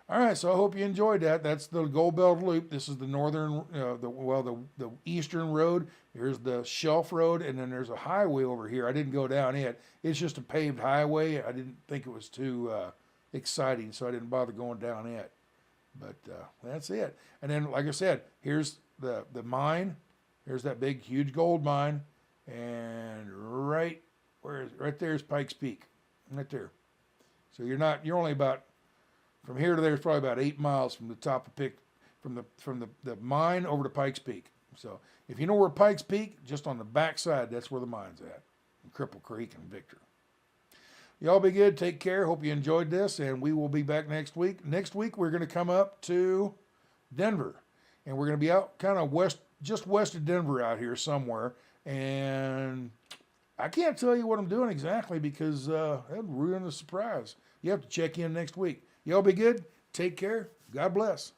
All right, so I hope you enjoyed that. That's the Gold Belt Loop. This is the northern, the eastern road. Here's the Shelf Road, and then there's a highway over here. I didn't go down it. It's just a paved highway. I didn't think it was too exciting, so I didn't bother going down it. But that's it. And then, like I said, here's the mine. Here's that big, huge gold mine, and right there is Pikes Peak, right there. So you're only about. From here to there is probably about 8 miles from the top of from the mine over to Pikes Peak. So if you know where Pikes Peak, just on the back side, that's where the mine's at, in Cripple Creek and Victor. Y'all be good. Take care. Hope you enjoyed this, and we will be back next week. Next week we're going to come up to Denver, and we're going to be out kind of just west of Denver out here somewhere. And I can't tell you what I'm doing exactly because that would ruin the surprise. You have to check in next week. Y'all be good. Take care. God bless.